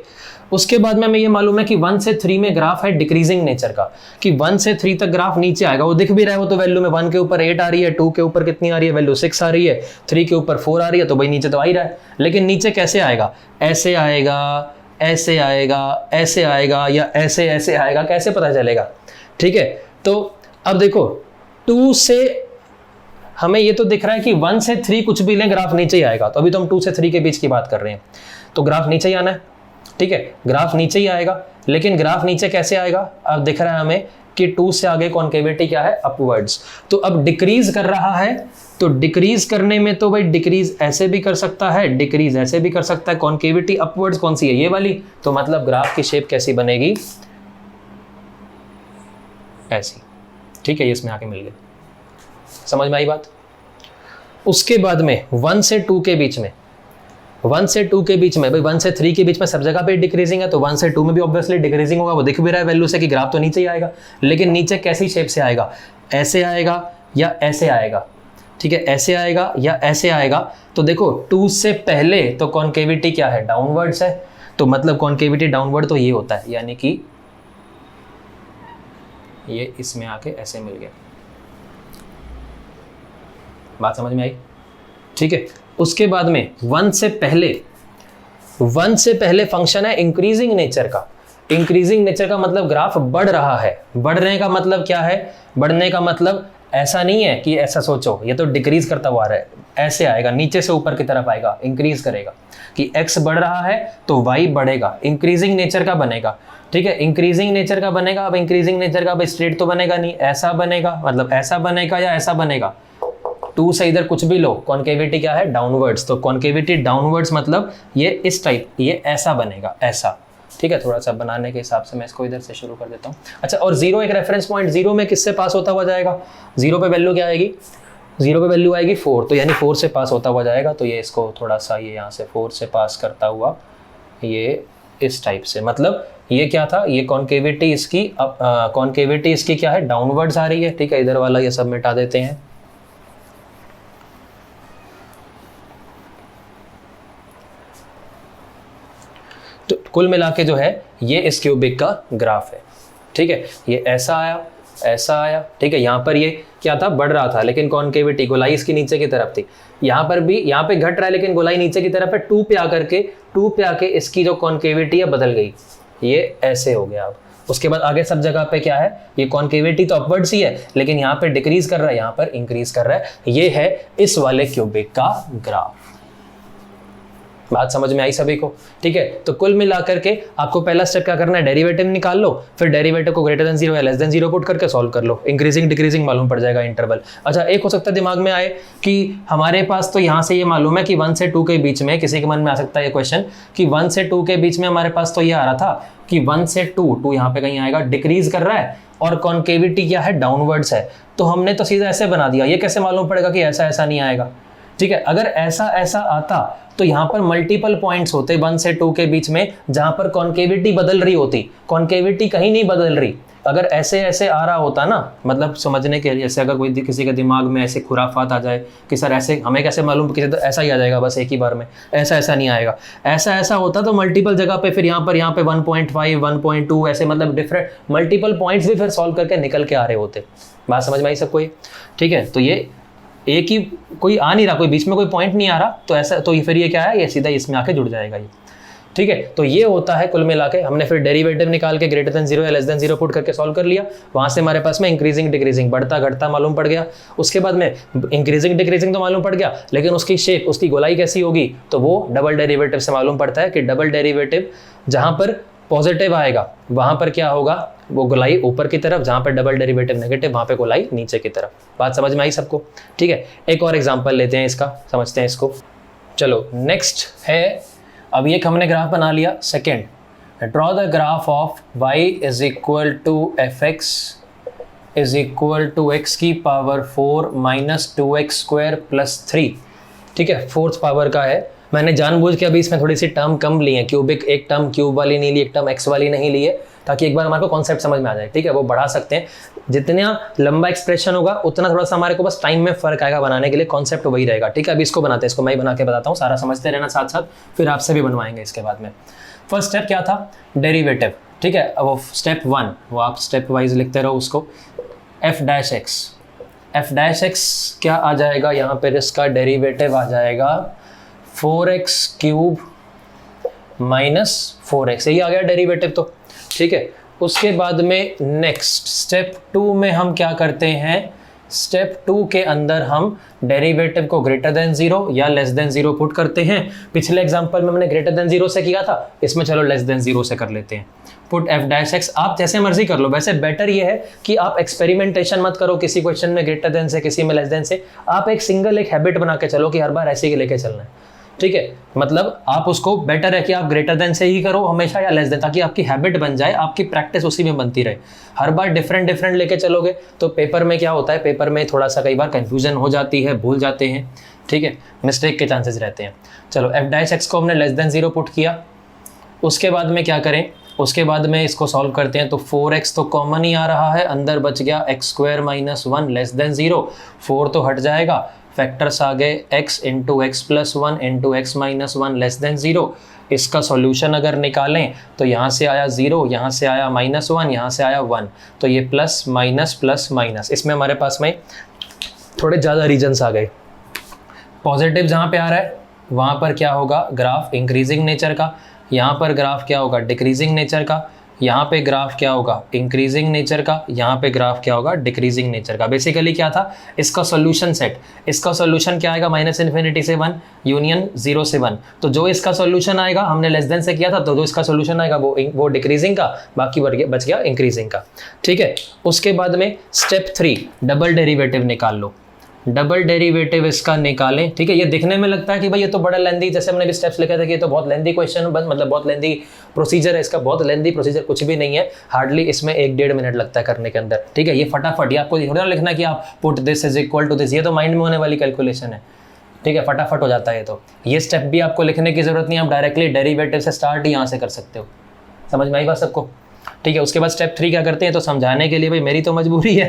[SPEAKER 1] उसके बाद में हमें ये मालूम है कि 1 से 3 में ग्राफ है डिक्रीजिंग नेचर का, कि 1 से 3 तक ग्राफ नीचे आएगा, वो दिख भी रहा है, वो तो वैल्यू में 1 के ऊपर 8 आ रही है, 2 के ऊपर कितनी आ रही है वैल्यू 6 आ रही है, 3 के ऊपर 4 आ रही है, तो भाई नीचे तो आ ही रहा है। लेकिन नीचे कैसे आएगा, ऐसे आएगा, ऐसे आएगा, ऐसे आएगा, या ऐसे ऐसे आएगा, कैसे पता चलेगा, ठीक है। तो अब देखो 2 से हमें ये तो दिख रहा है कि 1 से 3 कुछ भी लें ग्राफ नीचे ही आएगा, तो अभी तो हम 2 से 3 के बीच की बात कर रहे हैं, तो ग्राफ नीचे ही आना है, ठीक है, ग्राफ नीचे ही आएगा। लेकिन ग्राफ नीचे कैसे आएगा, अब दिख रहा है हमें कि 2 से आगे कॉन्केविटी क्या है, अपवर्ड्स। तो अब डिक्रीज कर रहा है, तो डिक्रीज करने में तो भाई डिक्रीज ऐसे भी कर सकता है, डिक्रीज ऐसे भी कर सकता है, कॉन्केविटी अपवर्ड्स कौन सी है, ये वाली, तो मतलब ग्राफ की शेप कैसी बनेगी, ऐसी, ठीक है, ये इसमें आके मिल गया, समझ में आई बात। उसके बाद में 1 से 2 के बीच में, 1 से 2 के बीच में, भाई 1 से 3 के बीच में सब जगह पे डिक्रीजिंग है, तो 1 से 2 में भी ऑब्वियसली डिक्रीजिंग होगा, वो दिख भी रहा है वैल्यू से कि ग्राफ तो नीचे ही आएगा। लेकिन नीचे कैसी शेप से आएगा, ऐसे आएगा या ऐसे आएगा, ठीक है, ऐसे आएगा या ऐसे आएगा। तो देखो 2 से पहले तो कॉन्केविटी क्या है, डाउनवर्ड्स है, तो मतलब कॉन्केविटी डाउनवर्ड तो ये होता है, यानी कि ये इसमें आके ऐसे मिल गया। बात समझ में आई, ठीक है। उसके बाद में 1 से पहले फंक्शन है इंक्रीजिंग नेचर का। इंक्रीजिंग नेचर का मतलब ग्राफ बढ़ रहा है। बढ़ने का मतलब क्या है, बढ़ने का मतलब ऐसा नहीं है कि ऐसा सोचो, ये तो डिक्रीज करता हुआ आ रहा है, ऐसे आएगा, नीचे से ऊपर की तरफ आएगा, इंक्रीज करेगा, कि x बढ़ रहा है तो y बढ़ेगा, इंक्रीजिंग नेचर का बनेगा, ठीक है, इंक्रीजिंग नेचर का बनेगा। अब इंक्रीजिंग नेचर का स्ट्रेट तो बनेगा नहीं, ऐसा बनेगा, मतलब ऐसा बनेगा या ऐसा बनेगा। 2 से इधर कुछ भी लो, कॉन्केविटी क्या है, डाउनवर्ड्स, तो कॉन्केविटी डाउनवर्ड्स मतलब ये इस टाइप, ये ऐसा बनेगा, ऐसा, ठीक है। थोड़ा सा बनाने के हिसाब से मैं इसको इधर से शुरू कर देता हूँ। अच्छा, और 0 एक रेफरेंस पॉइंट, 0 में किससे पास होता हुआ जाएगा, 0 पे वैल्यू क्या आएगी, 0 पे वैल्यू आएगी 4, तो यानी 4 से पास होता हुआ जाएगा। तो ये इसको थोड़ा सा ये यहाँ से 4 से पास करता हुआ ये इस टाइप से, मतलब ये क्या था, ये कॉन्केविटी इसकी, कॉन्केविटी इसकी क्या है, डाउनवर्ड्स आ रही है, ठीक है। इधर वाला ये सब मिटा देते हैं, तो कुल मिला के जो है ये इस क्यूबिक का ग्राफ है, ठीक है। ये ऐसा आया, ऐसा आया, ठीक है। यहाँ पर ये क्या था, बढ़ रहा था, लेकिन कॉन्केविटी गोलाई इसकी नीचे की तरफ थी। यहाँ पर भी, यहाँ पे घट रहा है लेकिन गोलाई नीचे की तरफ है। 2 पे आके इसकी जो कॉन्केविटी है बदल गई, ये ऐसे हो गया। अब उसके बाद आगे सब जगह पे क्या है, ये कॉन्केविटी तो अपवर्ड्स ही है, लेकिन यहाँ पे डिक्रीज कर रहा है, यहाँ पर इंक्रीज कर रहा है। ये है इस वाले क्यूबिक का ग्राफ। बात समझ में आई सभी को, ठीक है। तो कुल मिलाकर के आपको पहला स्टेप क्या करना है, डेरिवेटिव निकाल लो, फिर डेरिवेटिव को ग्रेटर देन 0 या लेस देन 0 पुट करके सॉल्व कर लो, इंक्रीजिंग डिक्रीजिंग मालूम पड़ जाएगा इंटरवल। अच्छा, एक हो सकता है दिमाग में आए कि हमारे पास तो यहाँ से ये मालूम है कि 1 से 2 के बीच में, किसी के मन में आ सकता है ये क्वेश्चन कि 1 से 2 के बीच में हमारे पास तो ये आ रहा था कि 1 से 2 यहाँ पे कहीं आएगा, डिक्रीज कर रहा है और कॉन्केविटी क्या है, डाउनवर्ड्स है। तो हमने तो सीधा ऐसे बना दिया, ये कैसे मालूम पड़ेगा कि ऐसा ऐसा नहीं आएगा, ठीक है। अगर ऐसा ऐसा आता तो यहाँ पर मल्टीपल पॉइंट्स होते 1 से 2 के बीच में, जहां पर कॉन्केविटी बदल रही होती, कॉन्केविटी कहीं नहीं बदल रही। अगर ऐसे ऐसे आ रहा होता ना, मतलब समझने के लिए, जैसे अगर कोई किसी के दिमाग में ऐसे खुराफात आ जाए कि सर ऐसे, हमें कैसे मालूम, किसी तो ऐसा ही आ जाएगा बस एक ही बार में, ऐसा ऐसा नहीं आएगा। ऐसा ऐसा होता तो मल्टीपल जगह पे, फिर यहाँ पे 1.5 1.2 ऐसे, मतलब डिफरेंट मल्टीपल पॉइंट्स भी फिर सॉल्व करके निकल के आ रहे होते। बात समझ में आई सबको ये, ठीक है। तो ये एक ही कोई आ नहीं रहा, कोई बीच में कोई पॉइंट नहीं आ रहा, तो ऐसा, तो फिर ये क्या है, ये सीधा इसमें आके जुड़ जाएगा ये, ठीक है। तो ये होता है कुल मिला के। हमने फिर डेरिवेटिव निकाल के ग्रेटर देन 0 या लेस देन 0 पुट करके सॉल्व कर लिया। वहां से हमारे पास में इंक्रीजिंग डिक्रीजिंग, बढ़ता घटता मालूम पड़ गया। उसके बाद में इंक्रीजिंग डिक्रीजिंग तो मालूम पड़ गया, लेकिन उसकी शेप, उसकी गोलाई कैसी होगी, तो वो डबल डेरिवेटिव से मालूम पड़ता है कि डबल डेरिवेटिव जहां पर पॉजिटिव आएगा वहां पर क्या होगा, वो गोलाई ऊपर की तरफ, जहां पर डबल डेरिवेटिव नेगेटिव वहां पे गोलाई नीचे की तरफ। बात समझ में आई सबको, ठीक है। एक और एग्जांपल लेते हैं इसका, समझते हैं इसको। चलो नेक्स्ट है, अब एक हमने ग्राफ बना लिया। Second, draw the graph of y is equal to fx is equal to X की पावर 4 माइनस 2x² प्लस 3। ठीक है, फोर्थ पावर का है। मैंने जानबूझ के अभी इसमें थोड़ी सी टर्म कम ली है, क्यूबिक एक टर्म क्यूब वाली नहीं ली, एक टर्म एक्स वाली नहीं ली है, ताकि एक बार हमारे को कॉन्सेप्ट समझ में आ जाए। ठीक है, वो बढ़ा सकते हैं, जितना लंबा एक्सप्रेशन होगा उतना थोड़ा सा हमारे को बस टाइम में फर्क आएगा बनाने के लिए, कॉन्सेप्ट वही रहेगा। ठीक है, अभी इसको बनाते हैं, इसको मैं ही बना के बताता हूँ, सारा समझते रहना साथ साथ, फिर आपसे भी बनवाएंगे इसके बाद में। फर्स्ट स्टेप क्या था, डेरिवेटिव। ठीक है, अब वो स्टेप 1 वो आप स्टेप वाइज लिखते रहो उसको। f डैश x क्या आ जाएगा यहाँ पर, इसका डेरिवेटिव आ जाएगा 4x³ माइनस 4x, यही आ गया डेरिवेटिव तो। ठीक है, उसके बाद में नेक्स्ट स्टेप 2 में हम क्या करते हैं, स्टेप 2 के अंदर हम डेरिवेटिव को ग्रेटर देन 0 या लेस देन 0 पुट करते हैं। पिछले एग्जांपल में मैंने ग्रेटर देन 0 से किया था, इसमें चलो लेस देन 0 से कर लेते हैं। पुट f डैश x, आप जैसे मर्जी कर लो, वैसे बेटर ये है कि आप एक्सपेरिमेंटेशन मत करो, किसी क्वेश्चन में ग्रेटर देन से, किसी में लेस देन से, आप एक हैबिट बना के चलो कि हर बार ऐसे ही लेके चलना है। ठीक है, मतलब आप उसको बेटर है कि आप ग्रेटर देन से ही करो हमेशा या लेस देन, ताकि आपकी हैबिट बन जाए, आपकी प्रैक्टिस उसी में बनती रहे। हर बार डिफरेंट लेके चलोगे तो पेपर में क्या होता है, पेपर में थोड़ा सा कई बार कंफ्यूजन हो जाती है, भूल जाते हैं। ठीक है, मिस्टेक के चांसेस रहते हैं। चलो f डैश x को हमने लेस देन 0 पुट किया, उसके बाद में क्या करें, उसके बाद में इसको सॉल्व करते हैं तो 4x तो कॉमन ही आ रहा है, अंदर बच गया x² माइनस 1 लेस देन 0, 4 तो हट जाएगा, फैक्टर्स आ गए x into x plus 1 into x minus 1 less than 0। इसका सॉल्यूशन अगर निकालें तो यहाँ से आया 0, यहाँ से आया -1, यहाँ से आया 1, तो ये प्लस माइनस। इसमें हमारे पास में थोड़े ज़्यादा रीजन्स आ गए। पॉजिटिव जहाँ पे आ रहा है वहाँ पर क्या होगा, ग्राफ इंक्रीजिंग नेचर का, यहाँ पर ग्राफ क्या होगा, डिक्रीजिंग नेचर का, यहाँ पे ग्राफ क्या होगा, इंक्रीजिंग नेचर का, यहाँ पे ग्राफ क्या होगा, डिक्रीजिंग नेचर का। बेसिकली क्या था इसका सॉल्यूशन सेट, इसका सॉल्यूशन क्या आएगा, -∞ से 1 यूनियन 0 से 1। तो जो इसका सॉल्यूशन आएगा, हमने लेस देन से किया था, तो जो इसका सॉल्यूशन आएगा वो डिक्रीजिंग का, बाकी बच गया इंक्रीजिंग का। ठीक है, उसके बाद में स्टेप 3 डबल डेरिवेटिव निकाल लो। डबल डेरिवेटिव इसका निकालें। ठीक है, ये दिखने में लगता है कि भाई ये तो बड़ा लेंदी, जैसे हमने भी स्टेप्स लिखे थे कि ये तो बहुत लेंदी क्वेश्चन, मतलब बहुत लेंदी प्रोसीजर है इसका, बहुत लेंदी प्रोसीजर कुछ भी नहीं है, हार्डली इसमें 1-1.5 मिनट लगता है करने के अंदर। ठीक है, ये फटाफट, ये आपको थोड़ा लिखना कि आप put this is equal to this, ये तो माइंड में होने वाली कैलकुलेशन है। ठीक है, फटाफट हो जाता है। तो ये स्टेप भी आपको लिखने की जरूरत नहीं है, आप डायरेक्टली डेरिवेटिव से स्टार्ट ही यहाँ से कर सकते हो। समझ में आई बात सबको? ठीक है, उसके बाद स्टेप 3 क्या करते हैं, तो समझाने के लिए, भाई मेरी तो मजबूरी है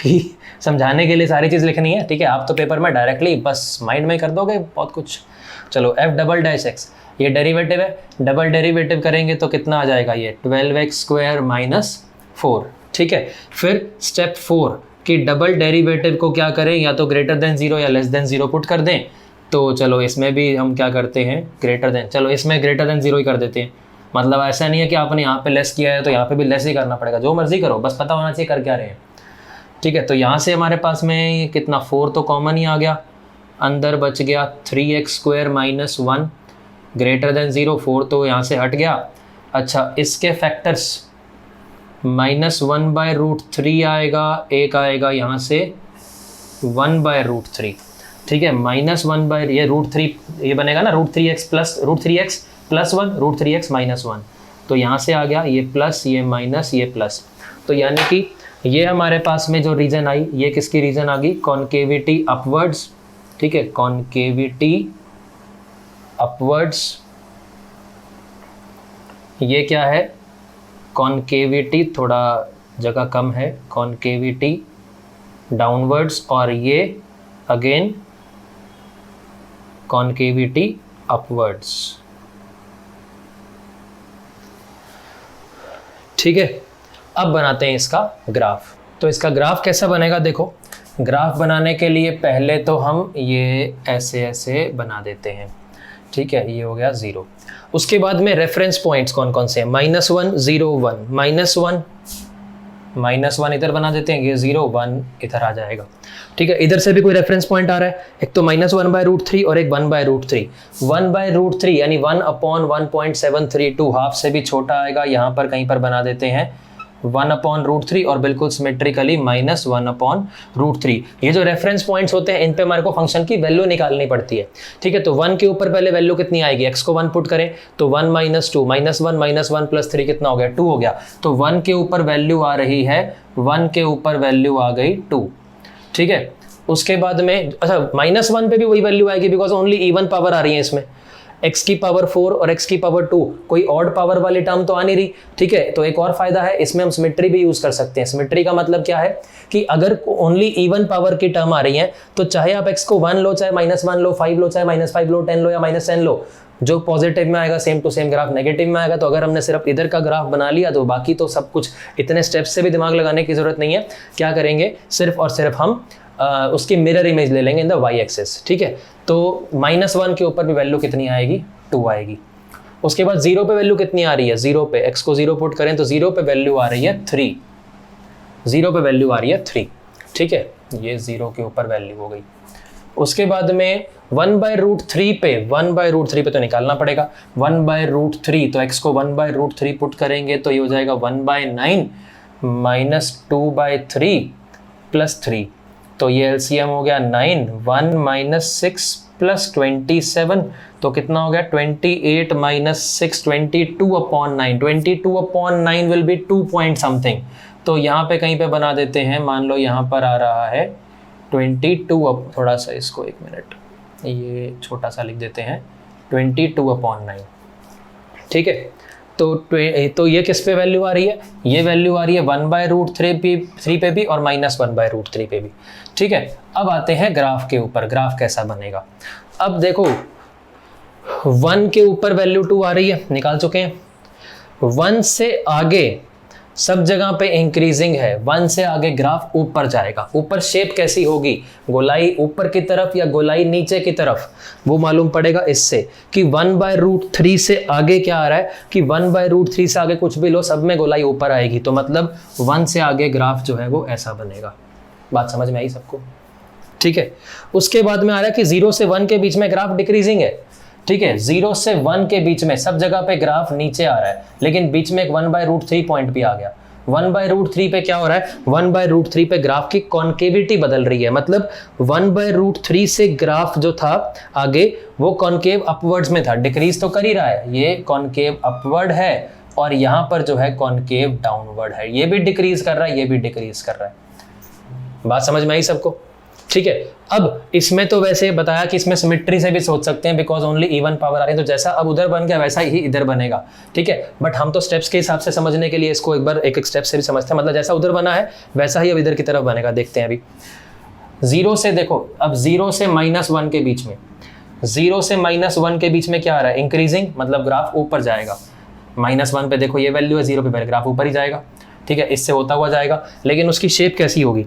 [SPEAKER 1] कि समझाने के लिए सारी चीज़ लिखनी है। ठीक है, आप तो पेपर में डायरेक्टली बस माइंड में कर दोगे बहुत कुछ। चलो f डबल डैश x, ये डेरिवेटिव है, डबल डेरिवेटिव करेंगे तो कितना आ जाएगा, ये 12x² माइनस 4। ठीक है, फिर स्टेप 4 कि डबल डेरिवेटिव को क्या करें, या तो ग्रेटर देन 0 या लेस देन 0 पुट कर दें। तो चलो इसमें भी हम क्या करते हैं, ग्रेटर देन, चलो इसमें ग्रेटर देन 0 ही कर देते हैं। मतलब ऐसा नहीं है कि आपने यहाँ पे लेस किया है तो यहाँ पे भी लेस ही करना पड़ेगा, जो मर्जी करो, बस पता होना चाहिए कर क्या रहे हैं। ठीक है, तो यहाँ से हमारे पास में कितना, 4 तो कॉमन ही आ गया, अंदर बच गया 3x² माइनस 1 ग्रेटर देन 0, 4 तो यहाँ से हट गया। अच्छा, इसके फैक्टर्स -1/√3 आएगा, एक आएगा यहाँ से 1/√3। ठीक है, -1 ये √3 ये बनेगा ना, √3x plus √3x plus 1 √3x minus 1, तो यहाँ से आ गया ये प्लस, ये माइनस, ये प्लस। तो यानी कि ये हमारे पास में जो रीजन आई, ये किसकी रीजन आ गई, कॉन्केविटी अपवर्ड्स। ठीक है, कॉन्केविटी अपवर्ड्स, ये क्या है, कॉन्केविटी, थोड़ा जगह कम है, कॉन्केविटी डाउनवर्ड्स, और ये अगेन कॉन्केविटी अपवर्ड्स। ठीक है, अब बनाते हैं इसका ग्राफ। तो इसका ग्राफ कैसा बनेगा, देखो ग्राफ बनाने के लिए पहले तो हम ये ऐसे बना देते हैं। ठीक है, ये हो गया 0। उसके बाद में रेफरेंस पॉइंट्स कौन कौन से हैं, -1 0 1 -1 इधर बना देते हैं, ये 0 1 इधर आ जाएगा। ठीक है, इधर से भी कोई रेफरेंस पॉइंट आ रहा है, एक तो -1/√3 और एक 1/√3। 1/√3 यानी 1/1.732, हाफ से भी छोटा आएगा, यहाँ पर कहीं पर बना देते हैं 1/√3 और बिल्कुल सिमेट्रिकली -1/√3। ये जो रेफरेंस पॉइंट्स होते हैं इन पे हमारे को फंक्शन की वैल्यू निकालनी पड़ती है। ठीक है, तो 1 के ऊपर पहले वैल्यू कितनी आएगी, x को 1 पुट करें तो 1 - 2 -1 + 3 कितना हो गया, 2 हो गया। तो 1 के ऊपर वैल्यू आ रही है, 1 के ऊपर वैल्यू आ गई 2। ठीक है, उसके बाद में अच्छा -1 पे भी वही वैल्यू आएगी बिकॉज ओनली इवन पावर आ रही है इसमें, x की पावर 4 और x की पावर 2, कोई ऑड पावर वाली टर्म तो आ नहीं रही। ठीक है, तो एक और फायदा है इसमें, हम सिमेट्री भी यूज कर सकते हैं। सिमेट्री का मतलब क्या है कि अगर ओनली इवन पावर की टर्म आ रही है तो चाहे आप x को 1 लो, चाहे -1 लो, 5 लो, चाहे -5 लो, 10 लो या -10 लो, जो पॉजिटिव में आएगा same to same graph negative में आएगा। तो अगर हमने सिर्फ इधर का ग्राफ बना लिया तो बाकी तो सब कुछ, इतने स्टेप्स से भी दिमाग लगाने की जरूरत नहीं है। क्या करेंगे, सिर्फ और सिर्फ हम उसकी मिरर इमेज ले लेंगे इन द वाई एक्सिस। ठीक है, तो -1 के ऊपर भी वैल्यू कितनी आएगी, 2 आएगी। उसके बाद 0 पे वैल्यू कितनी आ रही है, 0 पे x को 0 पुट करें तो 0 पे वैल्यू आ रही है 3, 0 पे वैल्यू आ रही है 3। ठीक है, ये 0 के ऊपर वैल्यू हो गई। उसके बाद में 1/√3 पे, 1/√3 पे तो निकालना पड़ेगा, 1/√3 तो x को 1/√3 पुट करेंगे तो ये हो जाएगा 1/9 -2/3 + 3, तो ये एलसीएम हो गया 9, 1 - 6 + 27 तो कितना हो गया 28 - 6, 22/9, 22/9 विल बी 2 पॉइंट समथिंग। तो यहाँ पे कहीं पे बना देते हैं, मान लो यहाँ पर आ रहा है 22, थोड़ा सा इसको 1 मिनट ये छोटा सा लिख देते हैं 22/9। ठीक है, तो ये किस पे वैल्यू आ रही है, ये वैल्यू आ रही है 1/√3 पे भी और -1/√3 पे भी। ठीक है, अब आते हैं ग्राफ के ऊपर, ग्राफ कैसा बनेगा। अब देखो 1 के ऊपर वैल्यू 2 आ रही है, निकाल चुके हैं। 1 से आगे सब जगह पे इंक्रीजिंग है, 1 से आगे ग्राफ ऊपर जाएगा। ऊपर शेप कैसी होगी, गोलाई ऊपर की तरफ या गोलाई नीचे की तरफ, वो मालूम पड़ेगा इससे कि 1/√3 से आगे क्या आ रहा है, कि 1/√3 से आगे कुछ भी लो सब में गोलाई ऊपर आएगी। तो मतलब 1 से आगे ग्राफ जो है वो ऐसा बनेगा। बात समझ में आई सबको? ठीक है, उसके बाद में आ रहा है कि 0 से 1 के बीच में ग्राफ डिक्रीजिंग है। ठीक है, 0 से 1 के बीच में सब जगह पे ग्राफ नीचे आ रहा है, लेकिन बीच में एक 1/√3 पॉइंट भी आ गया। 1/√3 पे क्या हो रहा है, 1/√3 पे ग्राफ की कॉन्केविटी बदल रही है। मतलब 1/√3 से ग्राफ जो था आगे वो कॉन्केव अपवर्ड्स में था, डिक्रीज तो कर ही रहा है, ये कॉन्केव अपवर्ड है और यहाँ पर जो है कॉन्केव डाउनवर्ड है, ये भी डिक्रीज कर रहा है, ये भी डिक्रीज कर रहा है। बात समझ में आई सबको? ठीक है, अब इसमें तो वैसे बताया कि इसमें सिमेट्री से भी सोच सकते हैं बिकॉज ओनली इवन पावर आ रही है, तो जैसा अब उधर बन गया वैसा ही इधर बनेगा। ठीक है, बट हम तो स्टेप्स के हिसाब से समझने के लिए इसको एक बार एक एक स्टेप से भी समझते हैं। मतलब जैसा उधर बना है वैसा ही अब इधर की तरफ बनेगा। देखते हैं अभी 0 से, देखो अब 0 से -1 के बीच में, 0 से -1 के बीच में क्या आ रहा है, इंक्रीजिंग, मतलब ग्राफ ऊपर जाएगा। -1 पे देखो ये वैल्यू है, 0 पे पहले ग्राफ ऊपर ही जाएगा। ठीक है, इससे होता हुआ जाएगा, लेकिन उसकी शेप कैसी होगी,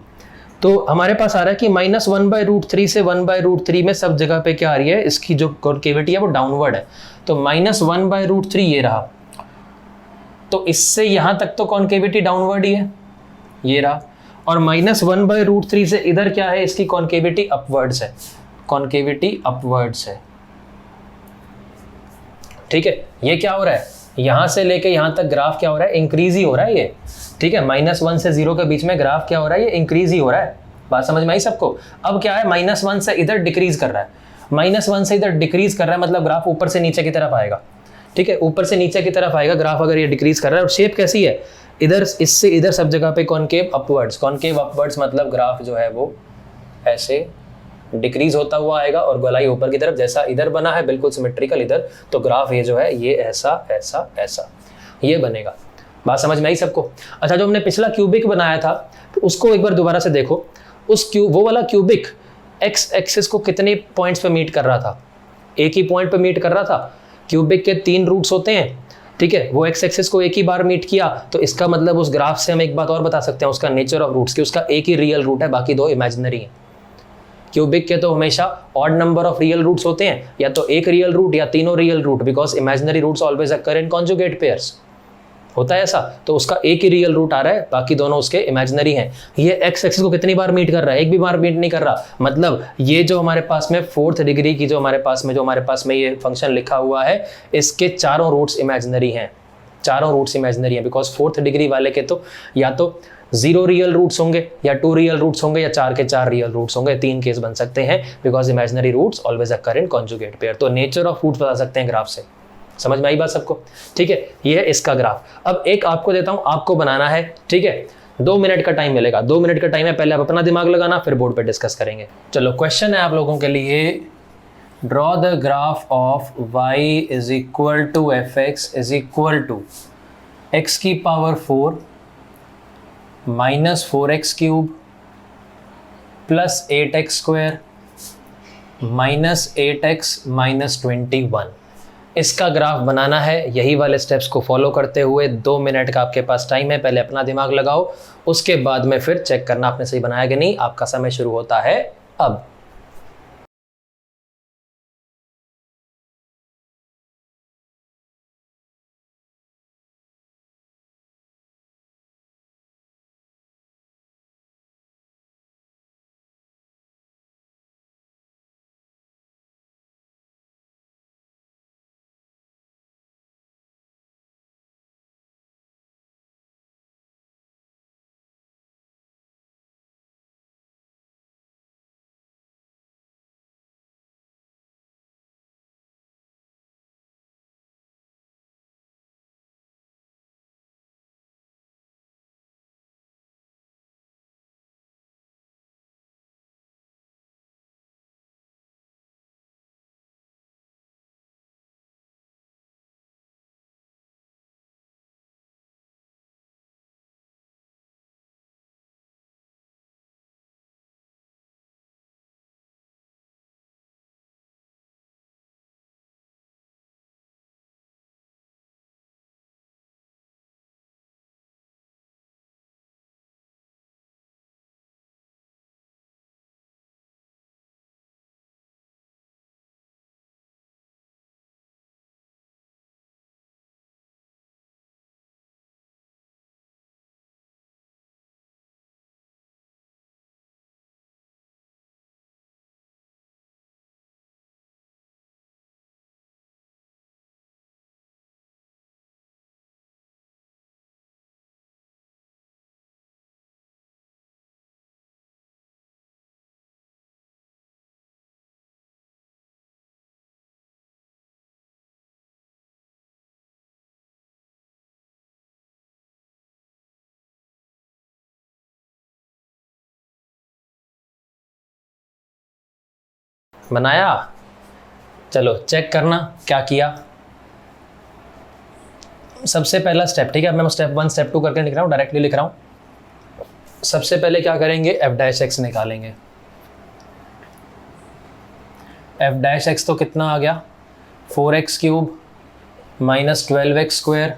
[SPEAKER 1] तो हमारे पास आ रहा है कि -1/√3 से 1/√3 में सब जगह पे क्या आ रही है, इसकी जो कॉन्केविटी है वो डाउनवर्ड है। तो -1/√3 ये रहा, तो इससे यहां तक तो कॉन्केविटी डाउनवर्ड ही है, ये रहा। और -1/√3 से इधर क्या है, इसकी कॉन्केविटी अपवर्ड्स है, कॉन्केविटी अपवर्ड्स है। ठीक है, ये क्या हो रहा है, यहां से लेके यहां तक ग्राफ क्या हो रहा है, इंक्रीज ही हो रहा है ये। ठीक है, -1 से 0 के बीच में ग्राफ क्या हो रहा है, ये इंक्रीज ही हो रहा है। बात समझ में आई सबको? अब क्या है, -1 से इधर डिक्रीज कर रहा है, -1 से इधर डिक्रीज कर रहा है, मतलब ग्राफ ऊपर से नीचे की तरफ आएगा। ठीक है, ऊपर से नीचे की तरफ आएगा ग्राफ अगर ये डिक्रीज कर रहा है। और शेप कैसी है, इधर इससे इधर सब जगह पे कॉन्केव अपवर्ड्स, कॉन्केव अपवर्ड्स मतलब ग्राफ जो है वो ऐसे डिक्रीज होता हुआ आएगा और गोलाई ऊपर की तरफ, जैसा इधर बना है बिल्कुल सिमेट्रिकल इधर, तो ग्राफ ये जो है ये ऐसा ऐसा ऐसा ये बनेगा। बात समझ में आई सबको? अच्छा, जो हमने पिछला क्यूबिक बनाया था तो उसको एक बार दोबारा से देखो। उस वो वाला क्यूबिक एक्स एक्सिस को कितने पॉइंट्स पे मीट कर रहा था, एक ही पॉइंट पे मीट कर रहा था। क्यूबिक के 3 रूट्स होते हैं। ठीक है, वो एक्स एक्सिस को एक ही बार मीट किया, तो इसका मतलब उस ग्राफ से हम एक बात और बता सकते हैं उसका नेचर ऑफ रूट्स की, उसका एक ही रियल रूट है, बाकी 2 इमेजिनरी हैं। क्यूबिक के तो हमेशा odd number of real roots होते हैं, या तो एक रियल रूट या तीनों real root, because imaginary roots always occur in conjugate pairs, होता है ऐसा। तो उसका एक ही रियल रूट आ रहा है, बाकी दोनों उसके इमेजिनरी हैं। ये एक्स एक्सिस को कितनी बार मीट कर रहा है, एक भी बार मीट नहीं कर रहा। मतलब ये जो हमारे पास में 4th डिग्री की जो हमारे पास में ये फंक्शन लिखा हुआ है, इसके चारों रूट्स इमेजिनरी हैं। चारों रूट्स इमेजिनरी हैं, बिकॉज 4th डिग्री वाले के तो या तो 0 रियल रूट्स होंगे या 2 रियल रूट्स होंगे या 4 के 4 रियल रूट्स होंगे, 3 केस बन सकते हैं, because imaginary roots always occur in conjugate pair. तो नेचर ऑफ रूट्स बता सकते हैं ग्राफ से। समझ में आई बात सबको? ठीक है, ये है इसका ग्राफ। अब एक आपको देता हूं, आपको बनाना है, ठीक है, 2 मिनट का टाइम मिलेगा, 2 मिनट का टाइम है, पहले आप अपना दिमाग लगाना, फिर बोर्ड पे डिस्कस करेंगे। चलो क्वेश्चन है आप लोगों के लिए, draw the graph of y is equal to F X is equal to X की power 4 minus 4x cube plus 8x square minus 8x minus 21। इसका ग्राफ बनाना है। यही वाले स्टेप्स को फॉलो करते हुए 2 मिनट का आपके पास टाइम है, पहले अपना दिमाग लगाओ, उसके बाद में फिर चेक करना आपने सही बनाया कि नहीं। आपका समय शुरू होता है अब। बनाया? चलो चेक करना क्या किया। सबसे पहला स्टेप, ठीक है, मैं स्टेप 1 स्टेप 2 करके लिख रहा हूँ, डायरेक्टली लिख रहा हूँ। सबसे पहले क्या करेंगे, एफ डैश एक्स निकालेंगे। एफ डैश एक्स तो कितना आ गया, 4x cube minus 12x square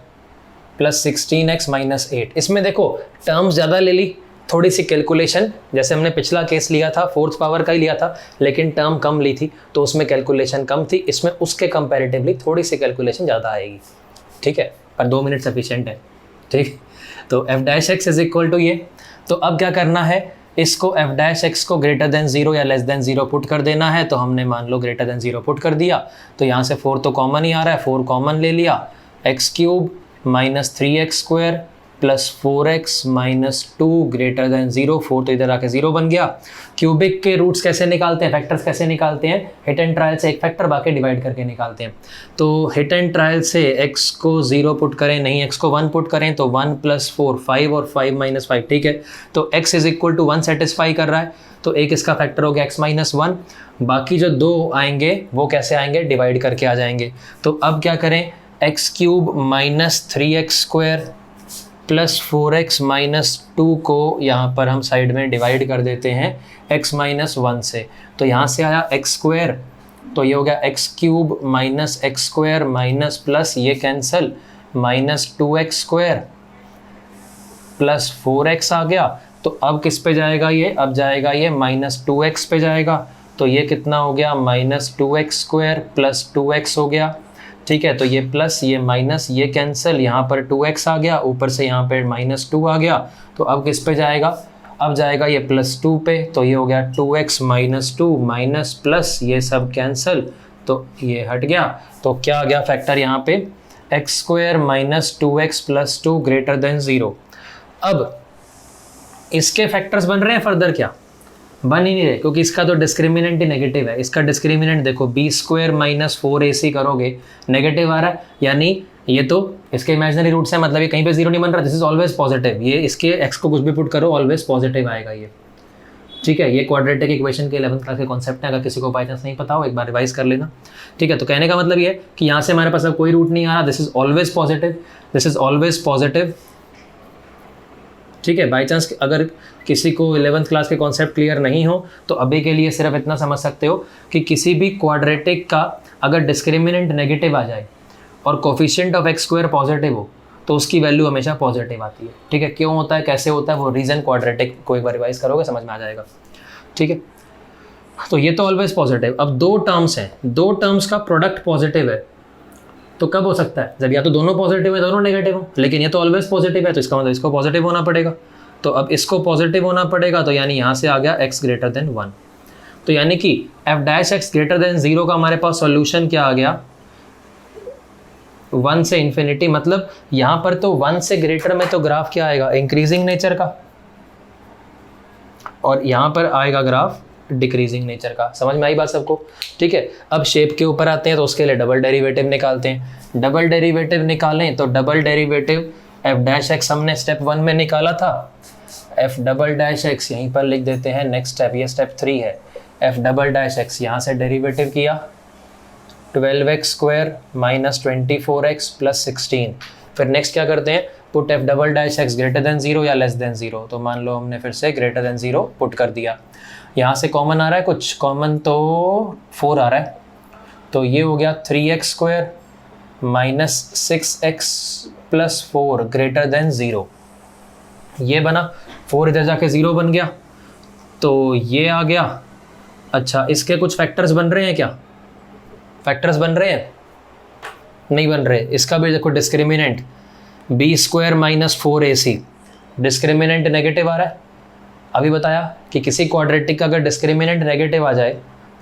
[SPEAKER 1] plus 16x minus 8। इसमें देखो टर्म्स ज़्यादा ले ली, थोड़ी सी कैलकुलेशन, जैसे हमने पिछला केस लिया था 4th पावर का ही लिया था, लेकिन टर्म कम ली थी तो उसमें कैलकुलेशन कम थी, इसमें उसके कंपैरेटिवली थोड़ी सी कैलकुलेशन ज़्यादा आएगी, ठीक है, पर 2 मिनट सफिशिएंट है, ठीक। तो F dash X is equal to ये। तो अब क्या करना है, इसको एफ डैश एक्स को ग्रेटर देन 0 या लेस देन 0 पुट कर देना है। तो हमने मान लो ग्रेटर देन 0 पुट कर दिया, तो यहाँ से 4 तो कॉमन ही आ रहा है, 4 कॉमन ले लिया, x cube minus 3x square plus 4x minus 2 greater than 0। 4 तो इधर आके 0 बन गया। क्यूबिक के रूट्स कैसे निकालते हैं, फैक्टर्स कैसे निकालते हैं, हिट एंड ट्रायल से एक फैक्टर बाकी डिवाइड करके निकालते हैं। तो हिट एंड ट्रायल से x को 0 पुट करें, नहीं x को 1 पुट करें, तो 1 + 4 5 और 5 - 5, ठीक है। तो x is equal to 1 satisfy कर रहा है, तो एक इसका फैक्टर हो गया x - 1। बाकी जो 2 आएंगे वो कैसे आएंगे, डिवाइड करके आ जाएंगे। तो अब क्या करें, x cube minus 3x square plus 4x minus 2 को यहाँ पर हम साइड में डिवाइड कर देते हैं x - 1 से। तो यहाँ से आया x स्क्वायर, तो ये हो गया x cube minus x square minus plus ये cancel minus 2x square plus 4x आ गया। तो अब किस पे जाएगा ये, अब जाएगा ये माइनस 2x पे जाएगा। तो ये कितना हो गया, minus 2x square plus 2x हो गया, ठीक है। तो ये प्लस ये माइनस ये कैंसिल, यहाँ पर 2x आ गया, ऊपर से यहाँ पे -2 आ गया। तो अब किस पे जाएगा, अब जाएगा ये +2 पे। तो ये हो गया 2x - 2 माइनस प्लस ये सब कैंसिल, तो ये हट गया। तो क्या आ गया फैक्टर यहाँ पे, x square minus 2x plus 2 greater than 0। अब इसके फैक्टर्स बन रहे हैं फर्दर, क्या बन ही नहीं रहे, क्योंकि इसका तो डिस्क्रिमिनेंट ही नेगेटिव है। इसका डिस्क्रिमिनेंट देखो, बी स्क्वायर माइनस 4ac करोगे नेगेटिव आ रहा है, यानी ये तो इसके इमेजिनरी रूट्स है, मतलब ये कहीं पे जीरो नहीं बन रहा, दिस इज ऑलवेज पॉजिटिव। ये इसके एक्स को कुछ भी पुट करो ऑलवेज पॉजिटिव आएगा ये, ठीक है। ये क्वाड्रेटिक इक्वेशन के 11th क्लास के कॉन्सेप्ट है, अगर किसी को बाई चांस नहीं पता हो एक बार रिवाइज कर लेना, ठीक है। तो कहने का मतलब ये है कि यहाँ से हमारे पास अब कोई रूट नहीं आ रहा, this is always positive, this is always positive, ठीक है। बाई चांस अगर किसी को 11th क्लास के कॉन्सेप्ट क्लियर नहीं हो तो अभी के लिए सिर्फ इतना समझ सकते हो कि किसी भी क्वाड्रेटिक का अगर डिस्क्रिमिनेंट नेगेटिव आ जाए और coefficient of x square positive हो तो उसकी वैल्यू हमेशा पॉजिटिव आती है, ठीक है। क्यों होता है, कैसे होता है, वो रीजन क्वाड्रेटिक को एक बार रिवाइज करोगे समझ में आ जाएगा, ठीक है। तो ये तो ऑलवेज पॉजिटिव। अब दो टर्म्स हैं, दो टर्म्स का प्रोडक्ट पॉजिटिव है, तो कब हो सकता है, जब या तो दोनों पॉजिटिव है दोनों नेगेटिव हो, लेकिन ये तो ऑलवेज पॉजिटिव है, तो इसका मतलब इसको पॉजिटिव होना पड़ेगा। तो अब इसको पॉजिटिव होना पड़ेगा, तो यानी यहाँ से आ गया x ग्रेटर देन 1, तो यानी कि f dash x greater than 0 का हमारे पास सॉल्यूशन क्या आ गया, 1 से इन्फिनिटी। मतलब यहाँ पर तो 1 से ग्रेटर में तो ग्राफ क्या आएगा, इंक्रीजिंग नेचर का, और यहाँ पर आएगा ग्राफ डिक्रीजिंग नेचर का। समझ में आई बात सबको, ठीक है। अब शेप के ऊपर आते हैं, तो उसके लिए डबल डेरिवेटिव निकालते हैं। डबल डेरिवेटिव निकालें तो double derivative f dash x हमने स्टेप 1 में निकाला था, f डबल डैश x यहीं पर लिख देते हैं, नेक्स्ट स्टेप, ये स्टेप 3 है। f डबल डैश x यहाँ से डेरिवेटिव किया, 12x square minus 24x plus 16। फिर नेक्स्ट क्या करते हैं, put f double dash x greater than 0 या लेस देन 0। तो मान लो हमने फिर से ग्रेटर देन 0 पुट कर दिया। यहाँ से कॉमन आ रहा है कुछ, कॉमन तो 4 आ रहा है, तो ये हो गया 3x square minus 6x plus 4 greater than 0। ये बना, 4 इधर जाके 0 बन गया, तो ये आ गया। अच्छा, इसके कुछ फैक्टर्स बन रहे हैं क्या, फैक्टर्स बन रहे हैं, नहीं बन रहे। इसका भी देखो discriminant B square minus 4ac, discriminant negative आ रहा है। अभी बताया कि किसी क्वाड्रेटिक का अगर डिस्क्रिमिनेंट नेगेटिव आ जाए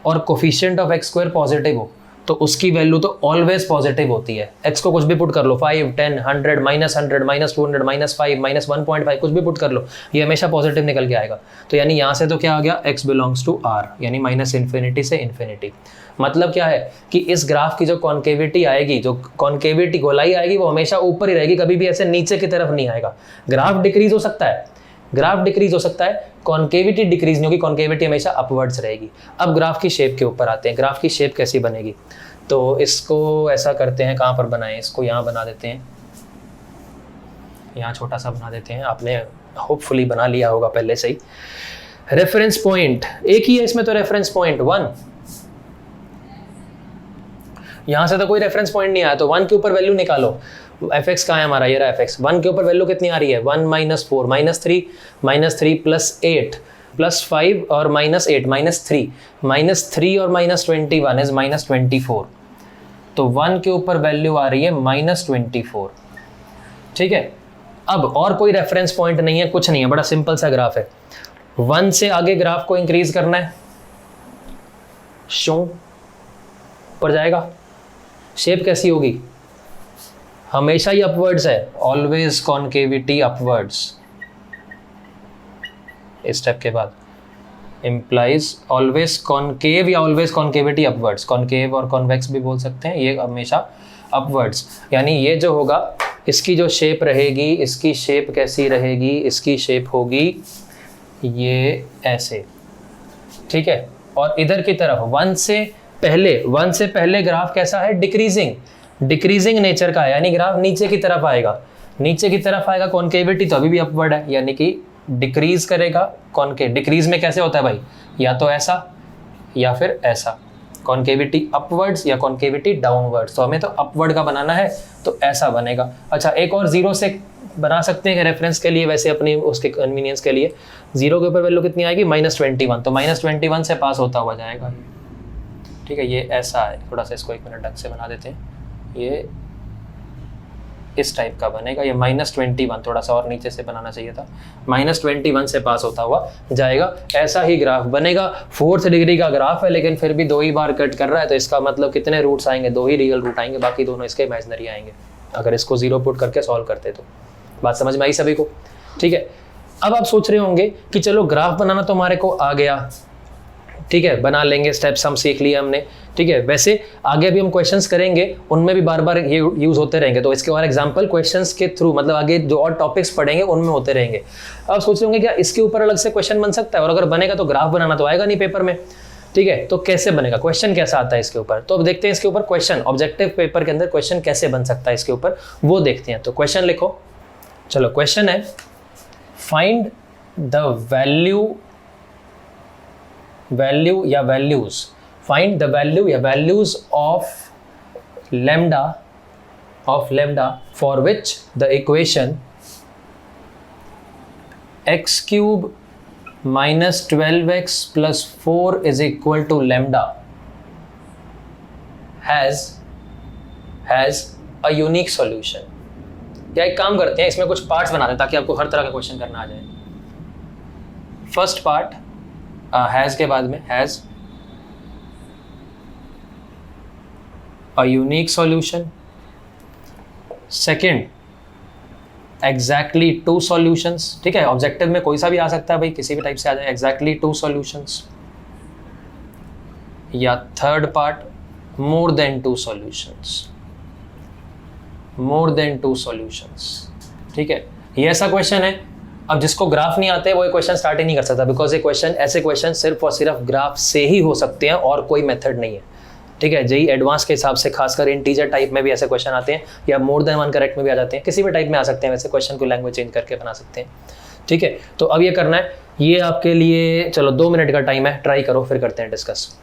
[SPEAKER 1] और coefficient of x square positive हो तो उसकी वैल्यू तो ऑलवेज पॉजिटिव होती है। एक्स को कुछ भी पुट कर लो, 5, 10, 100, -100, -200, -5, -1.5, कुछ भी पुट कर लो, ये हमेशा पॉजिटिव निकल के आएगा। तो यानी यहाँ से तो क्या आ गया, x बिलोंग्स टू r, यानी माइनस इन्फिनिटी से इन्फिनिटी। मतलब क्या है कि इस ग्राफ की जो कॉन्केविटी आएगी, जो कॉन्केविटी गोलाई आएगी, वो हमेशा ऊपर ही रहेगी, कभी भी ऐसे नीचे की तरफ नहीं आएगा। ग्राफ डिक्रीज हो सकता है, ग्राफ डिक्रीज हो सकता है, कॉन्केविटी डिक्रीज नहीं होगी, कॉन्केविटी हमेशा अपवर्ड्स रहेगी। अब ग्राफ की शेप के ऊपर आते हैं, ग्राफ की शेप कैसी बनेगी। तो इसको ऐसा करते हैं, कहाँ पर बनाएं, इसको यहाँ बना देते हैं, यहाँ छोटा सा बना देते हैं, आपने होपफुली बना लिया होगा पहले से ही। रेफरेंस पॉइंट एक ही है इसमें, तो रेफरेंस पॉइंट 1, यहाँ से तो कोई रेफरेंस पॉइंट नहीं आया, तो 1 के ऊपर वैल्यू निकालो। fx कहाँ है हमारा, ये रहा fx, 1 के ऊपर वैल्यू कितनी आ रही है, 1 - 4 -3 प्लस 8 प्लस 5 और -8 -3 और -21 इज -24। तो 1 के ऊपर वैल्यू आ रही है -24, ठीक है। अब और कोई रेफरेंस पॉइंट नहीं है, कुछ नहीं है, बड़ा सिंपल सा ग्राफ है। 1 से आगे ग्राफ को इंक्रीज करना है, शो ऊपर जाएगा। शेप कैसी होगी, हमेशा ही अपवर्ड्स है, ऑलवेज कॉन्केविटी अपवर्ड्स। इस स्टेप के बाद इम्प्लाइज ऑलवेज कॉन्केव या ऑलवेज कॉन्केविटी अपवर्ड्स, कॉन्केव और कॉन्वेक्स भी बोल सकते हैं, ये हमेशा अपवर्ड्स। यानी ये जो होगा, इसकी जो शेप रहेगी, इसकी शेप कैसी रहेगी, इसकी शेप होगी ये ऐसे, ठीक है। और इधर की तरफ 1 से पहले ग्राफ कैसा है, डिक्रीजिंग नेचर का है, यानी ग्राफ नीचे की तरफ आएगा, नीचे की तरफ आएगा। कॉन्केविटी तो अभी भी अपवर्ड है, यानी कि डिक्रीज करेगा। कॉन्केव डिक्रीज में कैसे होता है भाई, या तो ऐसा या फिर ऐसा, कॉन्केविटी अपवर्ड्स या कॉन्केविटी डाउनवर्ड्स। तो हमें तो अपवर्ड का बनाना है, तो ऐसा बनेगा। अच्छा, एक और 0 से बना सकते हैं रेफरेंस के लिए, वैसे अपनी उसके कन्वीनियंस के लिए। 0 के ऊपर वैल्यू कितनी आएगी, -21, तो -21 से पास होता हुआ जाएगा, ठीक है। ये ऐसा है, थोड़ा सा इसको 1 मिनट ढंग से बना देते हैं, ये इस टाइप का बनेगा। ये -21, थोड़ा सा और नीचे से बनाना चाहिए था, -21 से पास होता हुआ जाएगा। ऐसा ही ग्राफ बनेगा। 4th डिग्री का ग्राफ है, लेकिन फिर भी 2 ही बार कट कर रहा है, तो इसका मतलब कितने रूट्स आएंगे, 2 ही रियल रूट आएंगे, बाकी दोनों इसके इमेजिनरी आएंगे। अगर इसको 0 पुट करके सॉल्व करते तो। बात समझ में आई सभी को? ठीक है, अब आप सोच रहे होंगे कि चलो ग्राफ बनाना तो हमारे को आ गया, ठीक है, बना लेंगे, स्टेप्स हम सीख लिए हमने, ठीक है। वैसे आगे भी हम क्वेश्चंस करेंगे, उनमें भी बार बार ये यूज होते रहेंगे, तो इसके और एग्जांपल क्वेश्चंस के थ्रू, मतलब आगे जो और टॉपिक्स पढ़ेंगे उनमें होते रहेंगे। अब सोच रहे होंगे क्या इसके ऊपर अलग से क्वेश्चन बन सकता है, और अगर बनेगा तो ग्राफ बनाना तो आएगा नहीं पेपर में, ठीक है। तो कैसे बनेगा, क्वेश्चन कैसा आता है इसके ऊपर, तो अब देखते हैं इसके ऊपर क्वेश्चन, ऑब्जेक्टिव पेपर के अंदर क्वेश्चन कैसे बन सकता है इसके ऊपर, वो देखते हैं। तो क्वेश्चन लिखो, चलो क्वेश्चन है फाइंड द वैल्यू या वैल्यूज, फाइंड द वैल्यू या values of lambda for which the equation x cube minus 12x plus 4 is equal to lambda has a unique solution. या एक काम करते हैं, इसमें कुछ पार्ट्स बना दें ताकि आपको हर तरह का क्वेश्चन करना आ जाए। फर्स्ट पार्ट हैज के बाद में has a unique solution, second exactly 2 solutions, ठीक है, ऑब्जेक्टिव में कोई सा भी आ सकता है भाई, किसी भी टाइप से आ जाए, एग्जैक्टली 2 सॉल्यूशंस, या third part more than 2 solutions, more then 2 solutions, ठीक है। ये ऐसा क्वेश्चन है, अब जिसको ग्राफ नहीं आते वो ये क्वेश्चन स्टार्ट ही नहीं कर सकता, बिकॉज ये क्वेश्चन, ऐसे क्वेश्चन सिर्फ और सिर्फ ग्राफ से ही हो सकते हैं और कोई मेथड नहीं है, ठीक है। जेई एडवांस के हिसाब से खासकर इंटीजर टाइप में भी ऐसे क्वेश्चन आते हैं, या मोर देन 1 करेक्ट में भी आ जाते हैं, किसी भी टाइप में आ सकते हैं, वैसे क्वेश्चन को लैंग्वेज चेंज करके बना सकते हैं, ठीक है। तो अब ये करना है, ये आपके लिए चलो 2 मिनट का टाइम है, ट्राई करो, फिर करते हैं डिस्कस।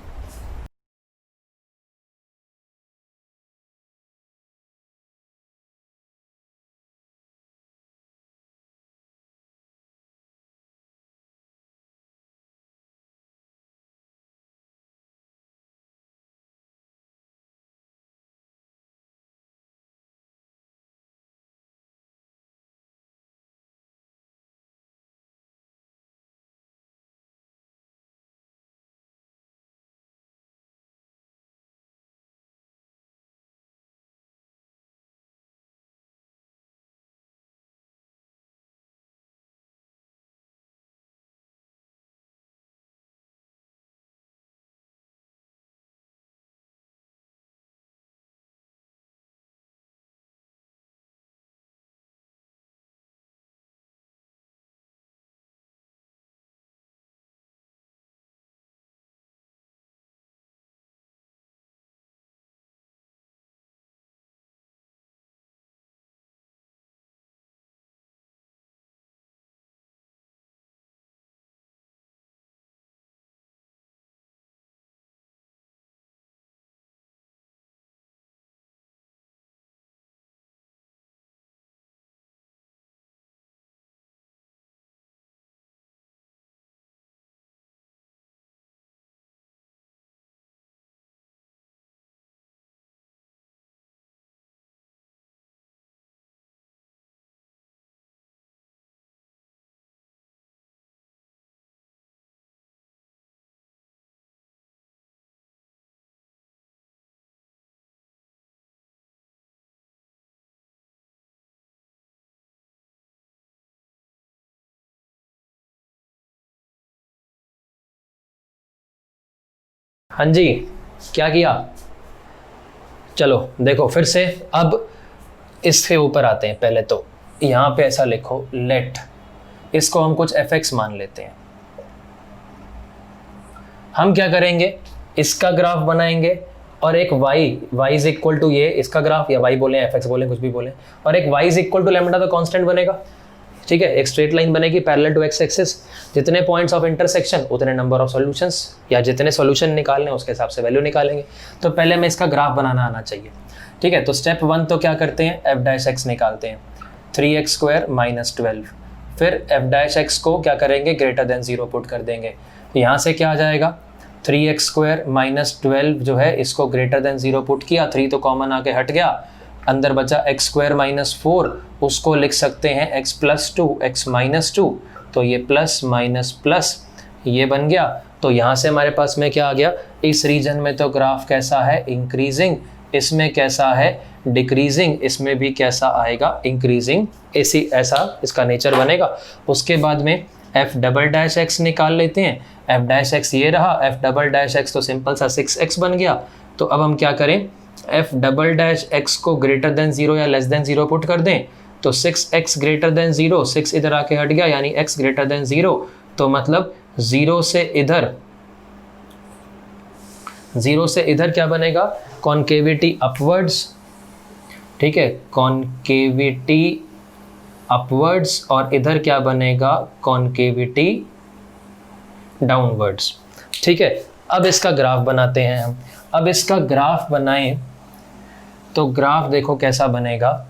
[SPEAKER 1] हाँ जी, क्या किया, चलो देखो फिर से, अब इसके ऊपर आते हैं। पहले तो यहाँ पे ऐसा लिखो, लेट, इसको हम कुछ fx मान लेते हैं। हम क्या करेंगे, इसका ग्राफ बनाएंगे, और एक y इज इक्वल टू ये इसका ग्राफ, या y बोले fx बोले कुछ भी बोले, और एक y is equal to lambda तो कांस्टेंट बनेगा, ठीक है। एक स्ट्रेट लाइन बनेगी पैरेलल टू एक्स एक्सिस, जितने पॉइंट्स ऑफ इंटरसेक्शन उतने नंबर ऑफ सॉल्यूशंस, या जितने सॉल्यूशन निकालने उसके हिसाब से वैल्यू निकालेंगे। तो पहले हमें इसका ग्राफ बनाना आना चाहिए, ठीक है। तो स्टेप 1 तो क्या करते हैं, एफ डैश एक्स निकालते हैं, 3x² माइनस 12, फिर एफ डैश एक्स को क्या करेंगे, ग्रेटर देन 0 पुट कर देंगे। यहाँ से क्या आ जाएगा, 3x² माइनस 12 जो है इसको ग्रेटर देन 0 पुट किया, 3 तो कॉमन आके हट गया, अंदर बचा x² माइनस 4, उसको लिख सकते हैं x प्लस 2, x माइनस 2, तो ये प्लस माइनस प्लस ये बन गया। तो यहाँ से हमारे पास में क्या आ गया, इस रीजन में तो ग्राफ कैसा है, इंक्रीजिंग, इसमें कैसा है, डिक्रीजिंग, इसमें भी कैसा आएगा, इंक्रीजिंग, ऐसा इसका नेचर बनेगा। उसके बाद में एफ डबल डैश एक्स निकाल लेते हैं, एफ डैश एक्स ये रहा, एफ डबल डैश एक्स तो सिंपल सा 6x बन गया। तो अब हम क्या करें, एफ डबल डैश एक्स को ग्रेटर देन 0 या लेस देन 0 पुट कर दें, तो 6x ग्रेटर देन 0, 6 इधर आके हट गया यानी x ग्रेटर देन 0, तो मतलब 0 से इधर क्या बनेगा, कॉन्केविटी अपवर्ड्स, ठीक है, कॉन्केविटी अपवर्ड्स, और इधर क्या बनेगा, कॉन्केविटी डाउनवर्ड्स, ठीक है। अब इसका ग्राफ बनाते हैं हम। अब इसका ग्राफ बनाएं तो ग्राफ देखो कैसा बनेगा।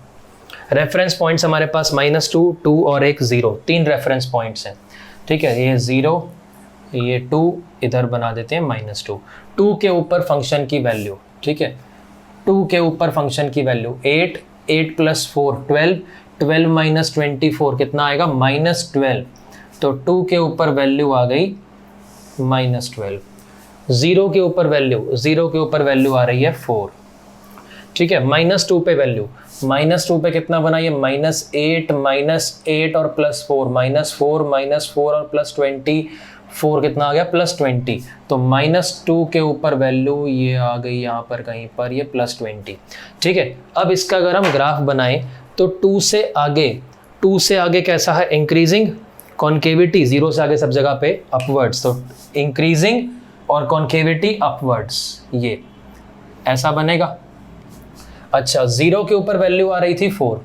[SPEAKER 1] रेफरेंस पॉइंट्स हमारे पास -2, 2 और एक 0, 3 रेफरेंस पॉइंट्स हैं, ठीक है। ये 0, ये 2, इधर बना देते हैं -2, 2 के ऊपर फंक्शन की वैल्यू, ठीक है, 2 के ऊपर फंक्शन की वैल्यू 8, 8 + 4 12, 12 - 24 कितना आएगा, -12, तो 2 के ऊपर वैल्यू आ गई -12, 0 के ऊपर वैल्यू आ रही है 4, ठीक है। -2 पे वैल्यू, -2 पे कितना बना ये, -8 और +4, -4 और +24 कितना आ गया, +20, तो -2 के ऊपर वैल्यू ये आ गई यहाँ पर कहीं पर, ये +20, ठीक है। अब इसका अगर हम ग्राफ बनाएं तो 2 से आगे कैसा है, इंक्रीजिंग, कॉन्केविटी 0 से आगे सब जगह पे अपवर्ड्स, तो इंक्रीजिंग और कॉन्केविटी अपवर्ड्स, ये ऐसा बनेगा। अच्छा, 0 के ऊपर वैल्यू आ रही थी 4,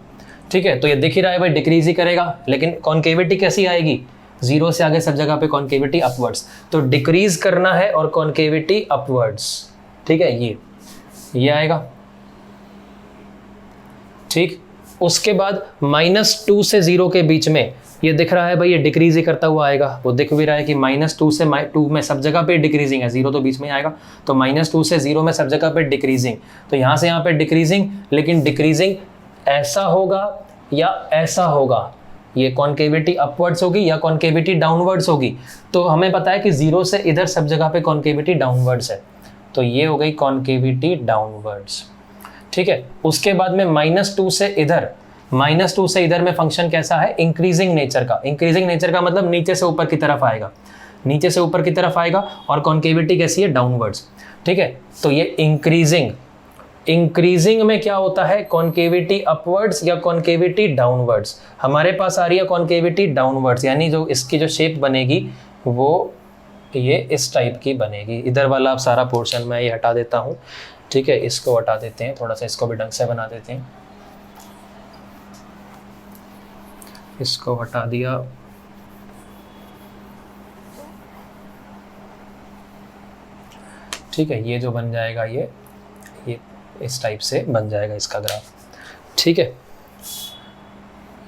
[SPEAKER 1] ठीक है, तो ये दिख ही रहा है भाई डिक्रीज ही करेगा, लेकिन कॉन्केविटी कैसी आएगी, 0 से आगे सब जगह पे कॉन्केविटी अपवर्ड्स, तो डिक्रीज करना है और कॉन्केविटी अपवर्ड्स, ठीक है, ये आएगा, ठीक। उसके बाद -2 से 0 के बीच में ये दिख रहा है भाई, ये डिक्रीज ही करता हुआ आएगा, वो दिख भी रहा है कि -2 से 2 में सब जगह पे डिक्रीजिंग है, 0 तो बीच में आएगा, तो -2 से 0 में सब जगह पे डिक्रीजिंग, तो यहाँ से यहाँ पे डिक्रीजिंग, लेकिन डिक्रीजिंग ऐसा होगा या ऐसा होगा, ये कॉन्केविटी अपवर्ड्स होगी या कॉन्केविटी डाउनवर्ड्स होगी, तो हमें पता है कि 0 से इधर सब जगह पे कॉन्केविटी डाउनवर्ड्स है, तो ये हो गई कॉन्केविटी डाउनवर्ड्स, ठीक है। उसके बाद में -2 से इधर में फंक्शन कैसा है, इंक्रीजिंग नेचर का मतलब नीचे से ऊपर की तरफ आएगा, और कॉन्केविटी कैसी है, डाउनवर्ड्स, ठीक है। तो ये इंक्रीजिंग में क्या होता है, कॉन्केविटी अपवर्ड्स या कॉन्केविटी डाउनवर्ड्स, हमारे पास आ रही है कॉन्केविटी डाउनवर्ड्स, यानी जो इसकी जो शेप बनेगी वो ये इस टाइप की बनेगी। इधर वाला अब सारा पोर्शन मैं ये हटा देता हूँ, ठीक है, इसको हटा देते हैं, थोड़ा सा इसको भी ढंग से बना देते हैं, इसको हटा दिया, ठीक है। ये जो बन जाएगा ये इस टाइप से बन जाएगा इसका ग्राफ, ठीक है,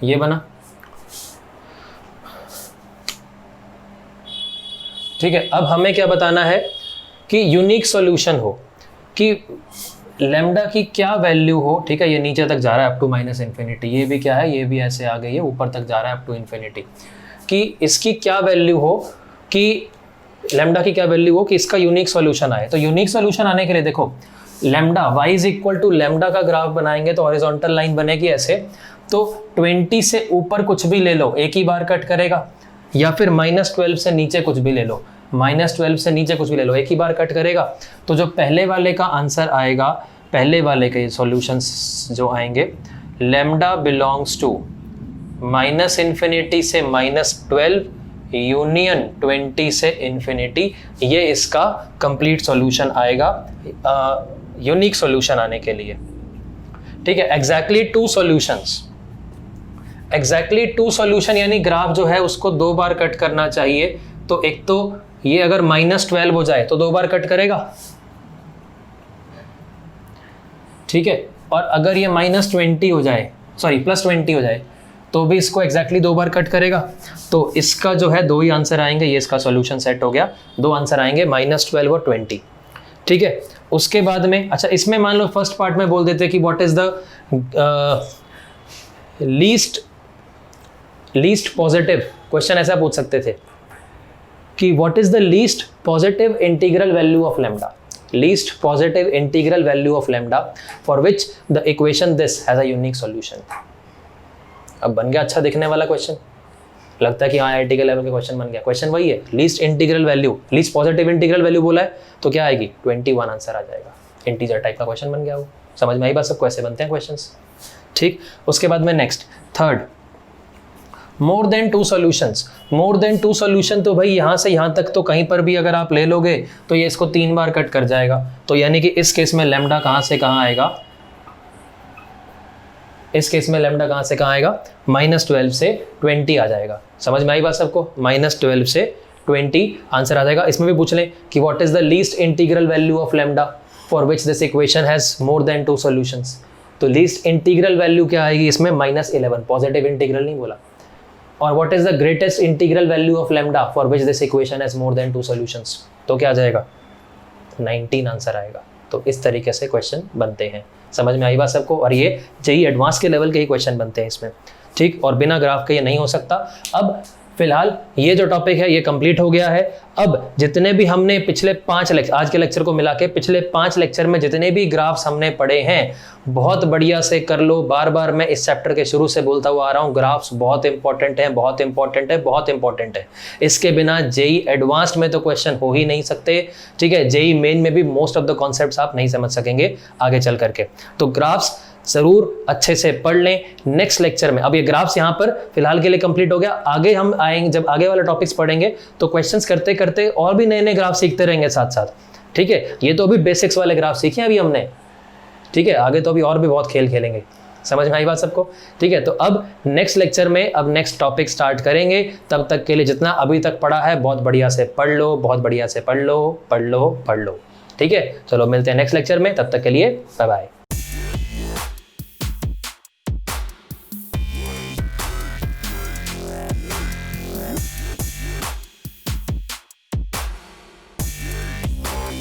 [SPEAKER 1] ये बना, ठीक है। अब हमें क्या बताना है कि यूनिक सॉल्यूशन हो, कि लैम्डा की क्या वैल्यू हो, ठीक है, ये नीचे तक जा रहा है अप टू -इन्फिनिटी, ये भी क्या है, ये भी ऐसे आ गई है, ऊपर तक जा रहा है अप टू इन्फिनिटी, कि इसकी क्या वैल्यू हो, कि लैम्डा की क्या वैल्यू हो कि इसका यूनिक सॉल्यूशन आए। तो यूनिक सॉल्यूशन आने के लिए देखो, लैम्डा y = लैम्डा का ग्राफ बनाएंगे तो हॉरिजॉन्टल लाइन बनेगी ऐसे, तो 20 से ऊपर कुछ भी ले लो एक ही बार कट करेगा, या फिर -12 से नीचे कुछ भी ले लो, -12 से नीचे कुछ भी ले लो, एक ही बार कट करेगा। तो जो पहले वाले का आंसर आएगा, पहले वाले के सॉल्यूशंस जो आएंगे, लैम्डा बिलोंग्स टू -∞ से -12 यूनियन 20 से इन्फिनिटी, ये इसका कंप्लीट सॉल्यूशन आएगा यूनिक सॉल्यूशन आने के लिए, ठीक है। एग्जैक्टली टू सॉल्यूशन यानी ग्राफ जो है उसको 2 बार कट करना चाहिए, तो एक तो ये अगर -12 हो जाए तो 2 बार कट करेगा, ठीक है, और अगर ये -20 हो जाए, +20 हो जाए तो भी इसको एग्जैक्टली 2 बार कट करेगा। तो इसका जो है 2 ही आंसर आएंगे, ये इसका सॉल्यूशन सेट हो गया, 2 आंसर आएंगे -12 और 20, ठीक है। उसके बाद में अच्छा, इसमें मान लो फर्स्ट पार्ट में बोल देते कि what is the least positive, question ऐसा पूछ सकते थे कि what is the least positive integral value of lambda, least positive integral value of lambda for which the equation this has a unique solution. अब बन गया अच्छा दिखने वाला क्वेश्चन, लगता है कि हाँ IIT के लेवल का क्वेश्चन बन गया। क्वेश्चन वही है, least integral value, least positive integral value बोला है तो क्या आएगी 21 आंसर आ जाएगा। इंटीजर टाइप का क्वेश्चन बन गया वो। समझ में आई बात सबको? ऐसे बनते हैं क्वेश्चंस, ठीक। उसके बाद में next third, more than two solutions. More than two solution तो भाई यहाँ से यहाँ तक तो कहीं पर भी अगर आप ले लोगे तो ये इसको 3 बार कट कर जाएगा। तो यानी कि इस केस में लैम्डा कहाँ से कहाँ आएगा, इस केस में लैम्डा कहाँ से कहाँ आएगा, -12 से 20 आ जाएगा। समझ में आई बात सबको? -12 से 20 आंसर आ जाएगा। इसमें भी पूछ लें कि what is the least integral value of lambda for which this equation has more than two solutions. तो लीस्ट इंटीग्रल वैल्यू क्या आएगी इसमें, -11, पॉजिटिव इंटीग्रल नहीं बोला। और what is the greatest integral value of lambda for which this equation has more than two solutions, तो क्या आ जाएगा 19 आंसर आएगा। तो इस तरीके से क्वेश्चन बनते हैं। समझ में आई बात सबको? और ये जेईई एडवांस के लेवल के ही क्वेश्चन बनते हैं इसमें, ठीक। और बिना ग्राफ के ये नहीं हो सकता। अब फिलहाल ये जो टॉपिक है ये कंप्लीट हो गया है। अब जितने भी हमने पिछले 5 लेक्चर, आज के लेक्चर को मिला के पिछले 5 लेक्चर में जितने भी ग्राफ्स हमने पढ़े हैं बहुत बढ़िया से कर लो। बार बार मैं इस चैप्टर के शुरू से बोलता हुआ आ रहा हूँ, ग्राफ्स बहुत इंपॉर्टेंट है, बहुत इंपॉर्टेंट है, बहुत इंपॉर्टेंट है। इसके बिना जेईई एडवांस्ड में तो क्वेश्चन हो ही नहीं सकते, ठीक है। जेईई मेन में भी मोस्ट ऑफ द कॉन्सेप्ट्स आप नहीं समझ सकेंगे आगे चल करके। तो ग्राफ्स जरूर अच्छे से पढ़ लें। नेक्स्ट लेक्चर में, अब ये ग्राफ्स यहाँ पर फिलहाल के लिए कंप्लीट हो गया, आगे हम आएंगे जब आगे वाले टॉपिक्स पढ़ेंगे तो क्वेश्चंस करते करते और भी नए नए ग्राफ सीखते रहेंगे साथ साथ, ठीक है। ये तो अभी बेसिक्स वाले ग्राफ सीखे अभी हमने, ठीक है। आगे तो अभी और भी बहुत खेल खेलेंगे। समझ में आई बात सबको? ठीक है। तो अब नेक्स्ट लेक्चर में अब नेक्स्ट टॉपिक स्टार्ट करेंगे। तब तक के लिए जितना अभी तक पढ़ा है बहुत बढ़िया से पढ़ लो, बहुत बढ़िया से पढ़ लो, पढ़ लो, पढ़ लो, ठीक है। चलो मिलते हैं नेक्स्ट लेक्चर में, तब तक के लिए बाय बाय।